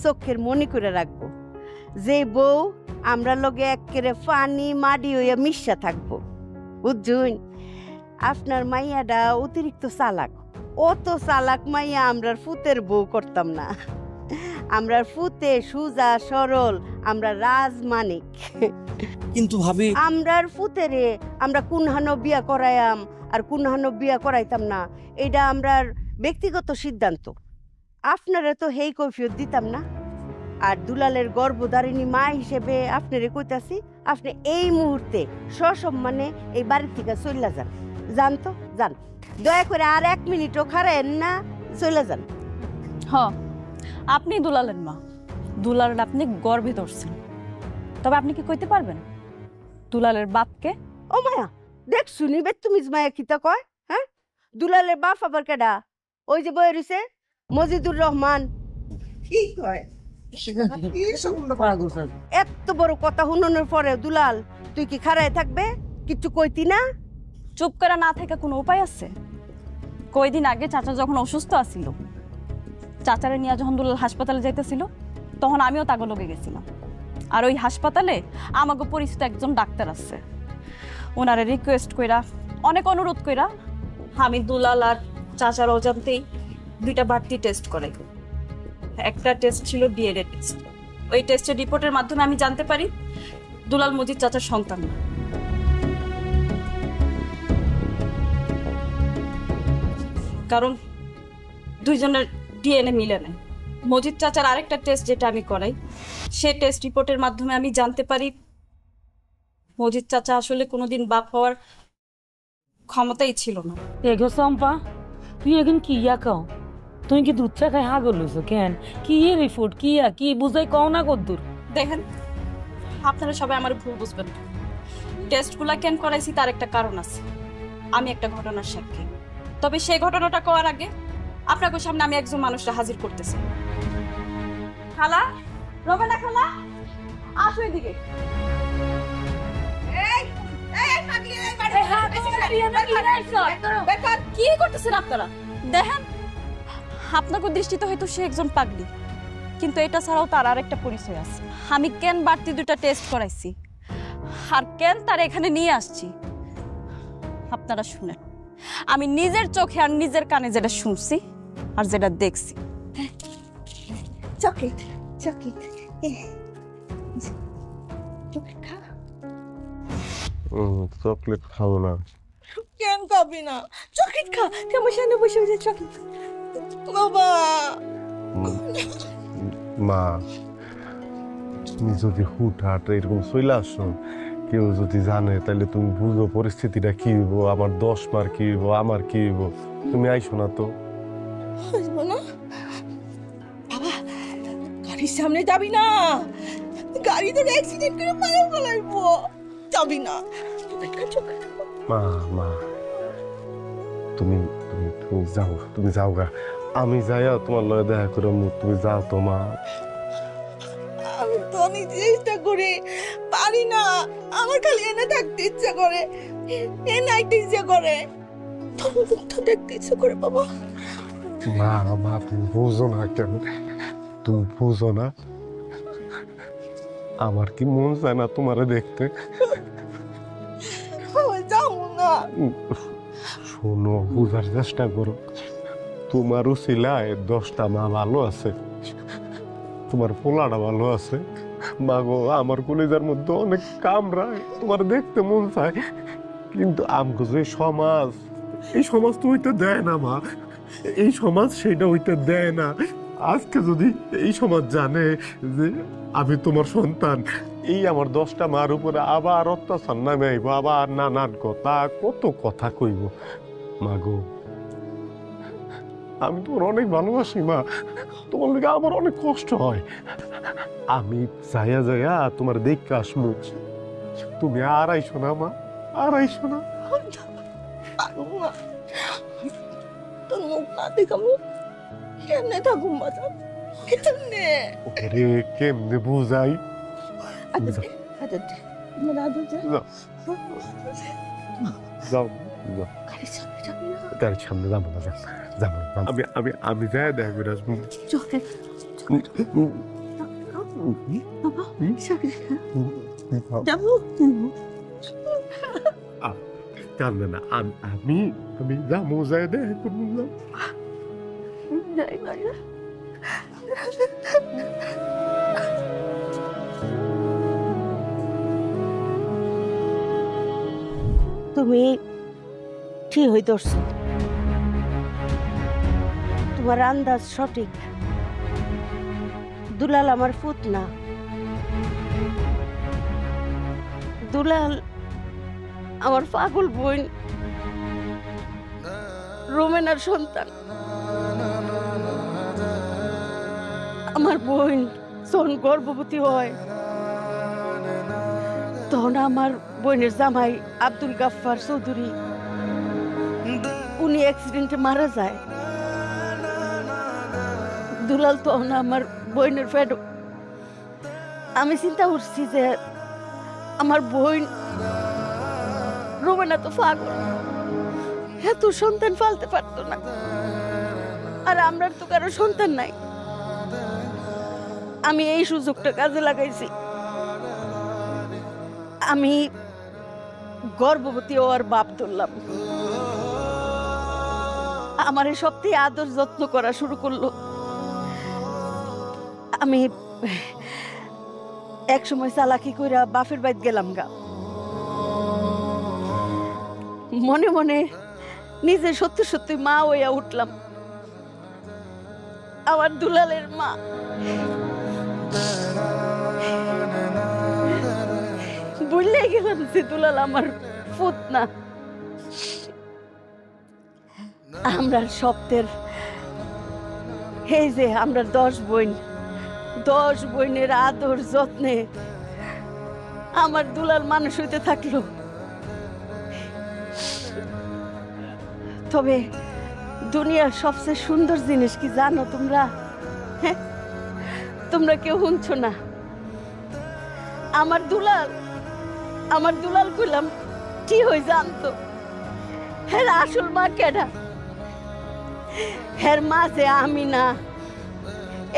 [SPEAKER 5] চোখের মনি করে রাখবো, যে বউ আমরা লগে একেবারে পানি মাটি হইয়া মিশা থাকবো। বুঝুন, আপনার মাইয়াটা অতিরিক্ত চালাক। অত চালাক মাইয়া আমরার ফুতের বউ করতাম না। আমরার ফুতে সুজা সরল, আমরা রাজমানিক।
[SPEAKER 17] কিন্তু ভাবি,
[SPEAKER 5] আমরার ফুতেরে আমরা কুনহানো বিয়া করাইয়াম আর কুনহানো বিয়া করাইতাম না, এটা আমরার ব্যক্তিগত সিদ্ধান্ত। আপনারা তো হেই কৈফিয়ত দিতাম না। আর দুলালের গর্ভধারিণী মা হিসেবে আপনারে কইতাছি, আপনি এই মুহূর্তে সসম্মানে এই বাড়ির থেকে চইলা যান। যান তো, যান। দয়া করে আর 1 মিনিটও খাড়ায়েন না, চইলা যান।
[SPEAKER 7] হ, আপনি দুলালের মা, দুলালের আপনি গর্ভে ধরছেন। তবে আপনি কি কইতে পারবেন দুলালের বাপকে?
[SPEAKER 5] ও মায়া, দেখ শুনিবে তুমি মায়া কিতা কয়? হ্যাঁ, দুলালের বাপ আবার কেডা? ওই যে বই রইছে মজিদুর রহমান। কি কয়? এত বড় কথা শুনানোর পরে দুলাল তুই কি খাড়ায় থাকবে? কিছু কইতি না?
[SPEAKER 7] চুপ করে না থেকে কোনো উপায় আছে? কয়দিন আগে চাচা যখন অসুস্থ আছিল, চাচারে নিয়ে যখন দুলাল হাসপাতালে যাইতেছিল, তখন আমিও তাকে লগে গেছিলাম। আর ওই হাসপাতালে আমাকে পরিচিত একজন ডাক্তার আছে, ওনারে রিকোয়েস্ট কইরা, অনেক অনুরোধ কইরা আমি দুলাল আর চাচার অজান্তেই 2টা বাড়তি টেস্ট করাই। একটা টেস্ট ছিল ডিএনএ টেস্ট। ওই টেস্টের রিপোর্টের মাধ্যমে আমি জানতে পারি দুলাল মজিদ চাচার সন্তান না। কারণ দুইজনের ডিএনএ মিলে নেয়। মজিদ চাচার আরেকটা টেস্ট যেটা আমি করাই, সে টেস্ট রিপোর্টের মাধ্যমে আমি জানতে পারি মজিদ চাচা আসলে কোনোদিন বাপ হওয়ার ক্ষমতাই ছিল না।
[SPEAKER 11] এগো চম্পা, তুই এখন কি ইয়া কও? তুই কি দুধ চা খাই হাগর লইছো কেন? কি রিপোর্ট কি বুঝাই কও না কদ্দুর?
[SPEAKER 7] দেখেন, আপনারা সবাই আমার ভুল বুঝবেন। টেস্টগুলা কেন করাইছি তার একটা কারণ আছে। আমি একটা ঘটনার সাক্ষী। তবে সেই ঘটনাটা করার আগে আপনাদের সামনে আমি একজন মানুষকে হাজির করতেছি। খালা, রবেনা খালা, আসো এদিকে। কি করতেছেন আপনারা? দেখেন, আপনাদের দৃষ্টিতে হয়তো সে একজন পাগলি, কিন্তু এটা ছাড়াও তার আর একটা পরিচয় আছে। আমি কেন বাড়তি দুটা টেস্ট করাইছি আর কেন তার এখানে নিয়ে আসছি আপনারা শুনেন। আমি নিজের চোখে আর নিজের কানে যেটা শুনছি আর যেটা দেখছি।
[SPEAKER 5] চকলেট চকলেট চকলেট খা।
[SPEAKER 3] চকলেট খাবো না।
[SPEAKER 13] কেন খাবি না? চকলেট খা, তুই আমার সামনে বসে বসে চকলেট। বাবা
[SPEAKER 3] মা, তুমি যদি হুটহাট এরকম চলে আসো, কেউ যদি জানে তাহলে তুমি বুঝো পরিস্থিতিটা কি হইব, আমার 10 মার কি হইব, আমার কি হইব। তুমি আইসো না তো।
[SPEAKER 13] আসবো না বাবা, গাড়ির সামনে যাবি না, গাড়ি তো অ্যাক্সিডেন্ট করে মারা ফেলাইবো, যাবি না।
[SPEAKER 3] মা মা, তুমি তুমি তুমি যাও, তুমি যাও গা। আমি যাইয়া তোমার লগে দেখা করে তুমি যাও তো মা।
[SPEAKER 13] আমি তো অনেক চেষ্টা করি, পারি না। আমার খালি এনে থাকতে ইচ্ছা করে, এনে আইতে ইচ্ছা করে, তো দেখতে ইচ্ছা করে বাবা।
[SPEAKER 3] মা মা, তুমি বুঝো না কেন? তুমি বুঝো না আমার কি মন চায় না তোমারে দেখতে?
[SPEAKER 13] যাবো না।
[SPEAKER 3] শোনো, বুঝার চেষ্টা করো। তোমারও ছিলায় 10টা মা ভালো আছে, তোমার পোলাটা ভালো আছে। মা গো, আমার কলিজার মধ্যে অনেক কামড়ায়, তোমার দেখতে মন চায়, কিন্তু আমগো যে সমাজ, এই সমাজ তো হইতে দেয় না মা। এই সমাজ সেটা হইতে দেয় না। আজকে যদি এই সমাজ জানে যে আমি তোমার সন্তান, এই আমার 10টা মার উপরে আবার অত্যাচার নামে আইব, আবার নানান কথা, কত কথা কইব। মা গো, আমি তোমার অনেক ভালোবাসি মা, তোমার লিগে আমার অনেক কষ্ট হয়। আমি যাইয়া যাইয়া তোমার দেখতে আসমু, তুমি আর আইসো না মা, আর আইসো না।
[SPEAKER 13] তোর মুখ না দেখ আমি কেমনে থাকুম বাজার, কেমনে?
[SPEAKER 3] ওরে কেমনে বুঝাই? যাও যাও, গাড়ির সামনে যাবো না, যাবো না। আমি আমি আমি যাই দেখা করে আসবো। কান্দে না, আমি আমি যাবো, যাই দেখা করবো।
[SPEAKER 5] তুমি ঠিক হই ধরছো, তোমার আন্দাজ সঠিক। দুলাল আমার ফুত না, দুলাল আমার পাগল বোন রোমেনার সন্তান। আমার বোন যখন গর্ভবতী হয়, তখন আমার বোনের জামাই আব্দুল গাফফার চৌধুরী উনি অ্যাক্সিডেন্টে মারা যায়। দুলাল তখন আমার বোনের ফেড। আমি চিন্তা করছি যে আমার বোন রোমেনা তো পাগল, এত সন্তান পালতে পারতো না, আর আমরা তো কারো সন্তান নাই। আমি এই সুযোগটা কাজে লাগাইছি। আমি গর্ভবতী হওয়ার বাপ ধরলাম। আমার সবথেকে আদর যত্ন করা শুরু করলো। আমি এক সময় চালাকি কইরা বাপের বাড়ি গেলাম গা। মনে মনে নিজে সত্যি সত্যি মা হইয়া উঠলাম।
[SPEAKER 7] আমার দুলালের মা। বললে গেলাম যে দুলাল আমার পুত না। আমরা সপ্তের এই যে আমরা 10 বোন, 10 বোনের আদর যত্নে আমার দুলাল মানুষ হইতে থাকলো। তবে দুনিয়ার সবচেয়ে সুন্দর জিনিস কি জানো তোমরা? হ্যাঁ, তোমরা কেউ শুনছো না। আমার দুলাল কইলাম কি হই জানতো? হ্যাঁ, আসল মা কেডা? হ্যাঁ, মা যে আমি না,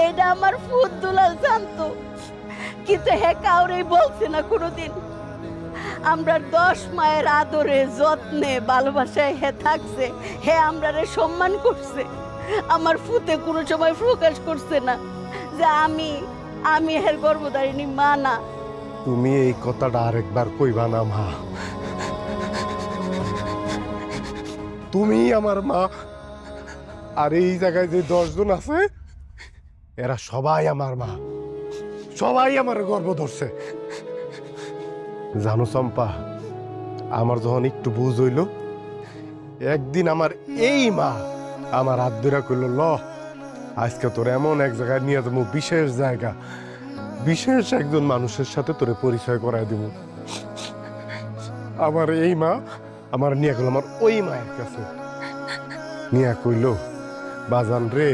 [SPEAKER 7] এটা আমার ফুত দুলাল জানতো, কিন্তু হ্যাঁ কাউরেই বলছে না কোনোদিন। আমরা 10 মায়ের আদরে যত্নে ভালোবাসায় হে থাকছে, হে আমরারে সম্মান করছে। আমার ফুতে কোনো সময় প্রকাশ করছে না যে আমি হের গর্ভধারিণী মা না।
[SPEAKER 3] তুমি এই কথাটা আরেকবার কইবা না মা। তুমি আমার মা, আর এই জায়গায় যে 10 জন আছে এরা সবাই আমার মা, সবাই আমার গর্ব ধরছে। জানো চম্পা, আমার যখন একটু বুঝ হইল, একদিন আমার এই মা আমার হাত ধরে কইল, ল আজকে তোর এমন এক জায়গায় নিয়ে যাবো, বিশেষ জায়গা, বিশেষ একজন মানুষের সাথে তোরে পরিচয় করাই দিব। আমার এই মা আমার নিয়ে গেল আমার ওই মায়ের কাছে, নিয়ে কইল, বাজান রে,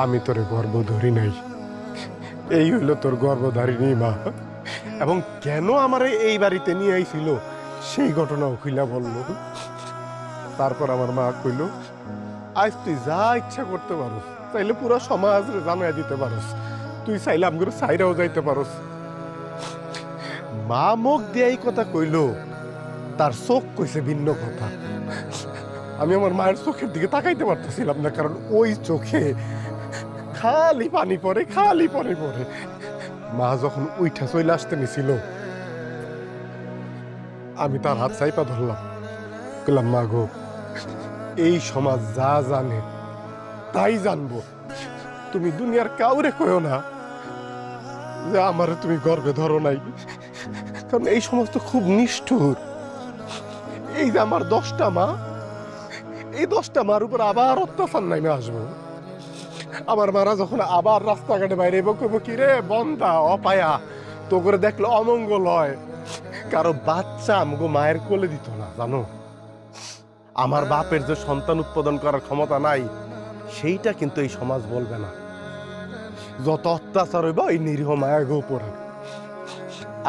[SPEAKER 3] আমি তোরে গর্ব ধরি নাই, এই হইল তোর গর্ভধারিণী মা। এবং কেন আমার এই বাড়িতে নিয়ে আইছিল সেই ঘটনাও খুইলা বলল। তারপর আমার মা কইল, আজ তুই যা ইচ্ছা করতে পারোস, চাইলে পুরো সমাজ জানাই দিতে পারোস, তুই চাইলে আমগুলো সাইরাও যাইতে পারোস। মা মুখ দিয়ে এই কথা কইল, তার চোখ কইছে ভিন্ন কথা। আমি আমার মায়ের চোখের দিকে তাকাইতে পারতেছিলাম না, কারণ ওই চোখে খালি পানি পড়ে, খালি পানি পড়ে। মা যখন উইঠা চলে আসতে নিছিল, আমি তার হাত চাইপা ধরলাম, বললাম, মা গো, এই সমাজ যা জানে তাই জানবো, তুমি দুনিয়ার কাউরে কইও না যে আমারে তুমি গর্বে ধরো নাই, কারণ এই সমাজ তো খুব নিষ্ঠুর। এই যে আমার 10টা মা, এই 10টা মার উপর আবার অত্যাচার নামে আসবো। আমার মারা যখন আবার রাস্তাঘাটে বাইরে বকবো, কি রে বন্ধা অপায়া, তো করে দেখলে অমঙ্গল হয়। কারো বাচ্চা আমগো মায়ের কোলে দিত না, জানো? আমার বাপের যে সন্তান উৎপাদন করার ক্ষমতা নাই, সেইটা কিন্তু এই সমাজ বলবে না। যত অত্যাচার হইব এই নিরীহ মায়ের উপরে।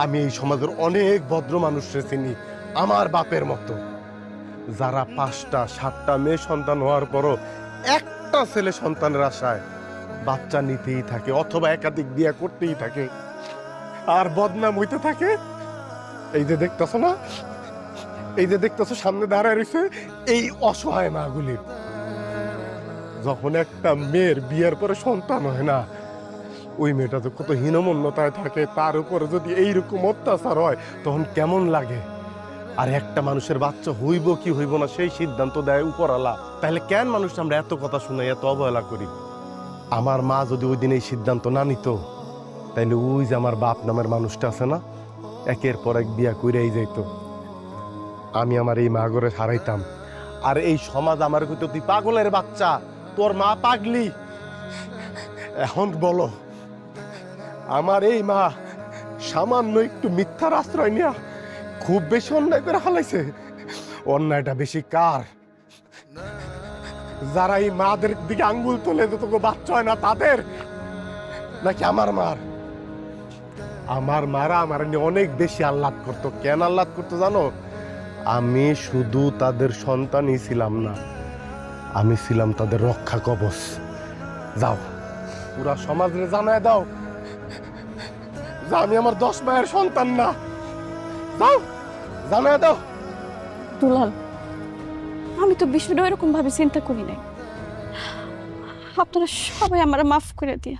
[SPEAKER 3] আমি এই সমাজের অনেক ভদ্র মানুষকে চিনি আমার বাপের মতো, যারা 5টা 7টা মেয়ে সন্তান হওয়ার পরও একটা ছেলে সন্তানের আশায় বাচ্চা নিতেই থাকে, অথবা একাধিক বিয়ে করতেই থাকে, আর বদনাম হইতে থাকে। এই যে দেখতেছ না, এই যে দেখতেছ সামনে দাঁড়ায় রয়েছে এই অসহায় মাগুলির। যখন একটা মেয়ের বিয়ের পরে সন্তান হয় না, ওই মেয়েটা তো কত হীনমন্যতায় থাকে, তার উপরে যদি এইরকম অত্যাচার হয় তখন কেমন লাগে? আর একটা মানুষের বাচ্চা হইব কি হইব না সেই সিদ্ধান্ত দেয় উপরওয়ালা। তাহলে কেন মানুষ আমরা এত কথা শুনে এত অবহেলা করি? আমার মা যদি ওই দিন এই সিদ্ধান্ত না নিত, তাইলে ওই যে আমার বাপ নামের মানুষটা আছে না, একের পর এক বিয়া কইরাই যাইত। আমি আমার এই মা ঘরে হারাইতাম, আর এই সমাজ আমার কইতো, তুই পাগলের বাচ্চা, তোর মা পাগলি। এখন বলো, আমার এই মা সামান্য একটু মিথ্যার আশ্রয় নিয়া খুব বেশি অন্যায় করে ফেলাইছে। অন্যায়টা বেশি কার? যারা এই মাদের দিকে আঙ্গুল তোলে তোকে বাচ্চা হয় না তাদের, নাকি আমার মার? আমার মারা আমার নিয়ে অনেক বেশি আহ্লাদ করতো। কেন আহ্লাদ করতো জানো? আমি শুধু তাদের সন্তানই ছিলাম না, আমি ছিলাম তাদের রক্ষা কবচ। যাও, পুরা সমাজে জানায় দাও যে আমি আমার 10 মায়ের সন্তান না। যাও, জানায় দাও।
[SPEAKER 7] দুলাল, আমি তো বিষয়টা এরকম ভাবে চিন্তা করি নাই। আপনারা সবাই আমার মাফ করে দিয়ে,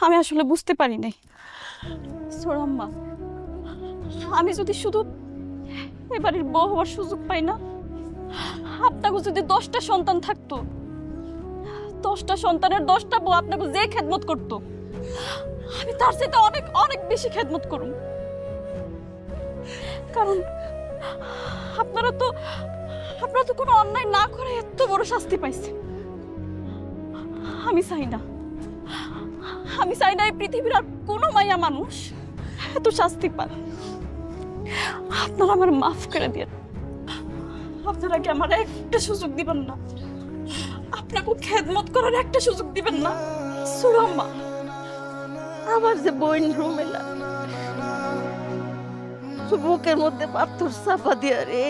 [SPEAKER 7] আমি আসলে বুঝতে পারি নাই। সোরাম্মা, আমি যদি শুধু এবারের বউ হওয়ার সুযোগ পাই না, আপনাকে যদি 10টা সন্তান থাকতো, 10টা সন্তানের 10টা বউ আপনাকে যে খেদমত করতো, আমি তার চাইতে অনেক অনেক বেশি খেদমত করুম। কারণ আপনারা তো কোনো অন্যায় না করে এত বড় শাস্তি পাইছেন। আমি চাই না এই পৃথিবীর আর কোনো মাইয়া মানুষ এত শাস্তি পান। আপনারা আমার মাফ করে দিন। আপনারা কি আমার একটা সুযোগ দিবেন না? আপনাকে খেদমত করার একটা সুযোগ দিবেন না? সুরম্মা,
[SPEAKER 16] আমার যে বোন রুমেলা বুকের মধ্যে পাথর চাপা দিয়া রে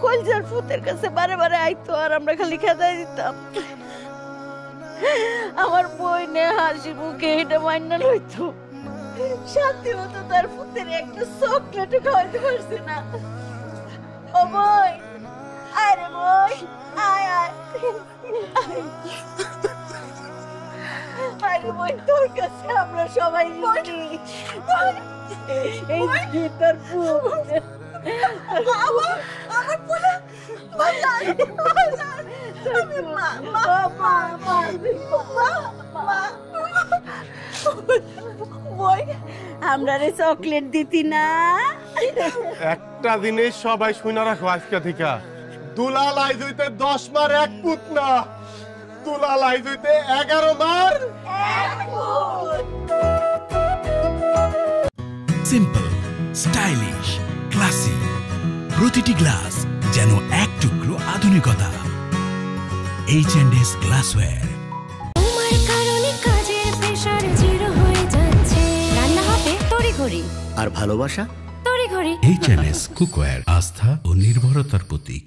[SPEAKER 16] কলজার ফুতের কাছে বারে বারে আইতো, আর আমরা খালি খেদাই দিতাম। আমার বইনে হাসি মুখে এটা মাইনা লইতো, শান্তি মতো তার ফুতের একটা চকলেটও খাওয়াইতে পারছি না। ও বই, আরে বই, আয় আয় আরে বই, তোর কাছে আমরা সবাই বলি এই যে তোর আমার পোলা আমরা রে চকলেট দিতি না।
[SPEAKER 3] একটা জিনিস সবাই শুনে রাখো আজকে থেকে, দুলাল আইজ হইতে 10 মার এক পুত না, দুলাল আইজ হইতে 11 মার এক পুত।
[SPEAKER 19] সিম্পল, স্টাইলিশ, ক্লাসি, প্রতিটি গ্লাস যেন এক টুকরো আধুনিকতা। H&S glassware.
[SPEAKER 2] তোমার কারণে কাজের প্রেসার জিরো হয়ে যাচ্ছে, রান্না হবে তড়িঘড়ি,
[SPEAKER 20] আর ভালোবাসা
[SPEAKER 2] তড়িঘড়ি।
[SPEAKER 1] H&S কুকওয়্যার, আস্থা ও নির্ভরতার প্রতীক।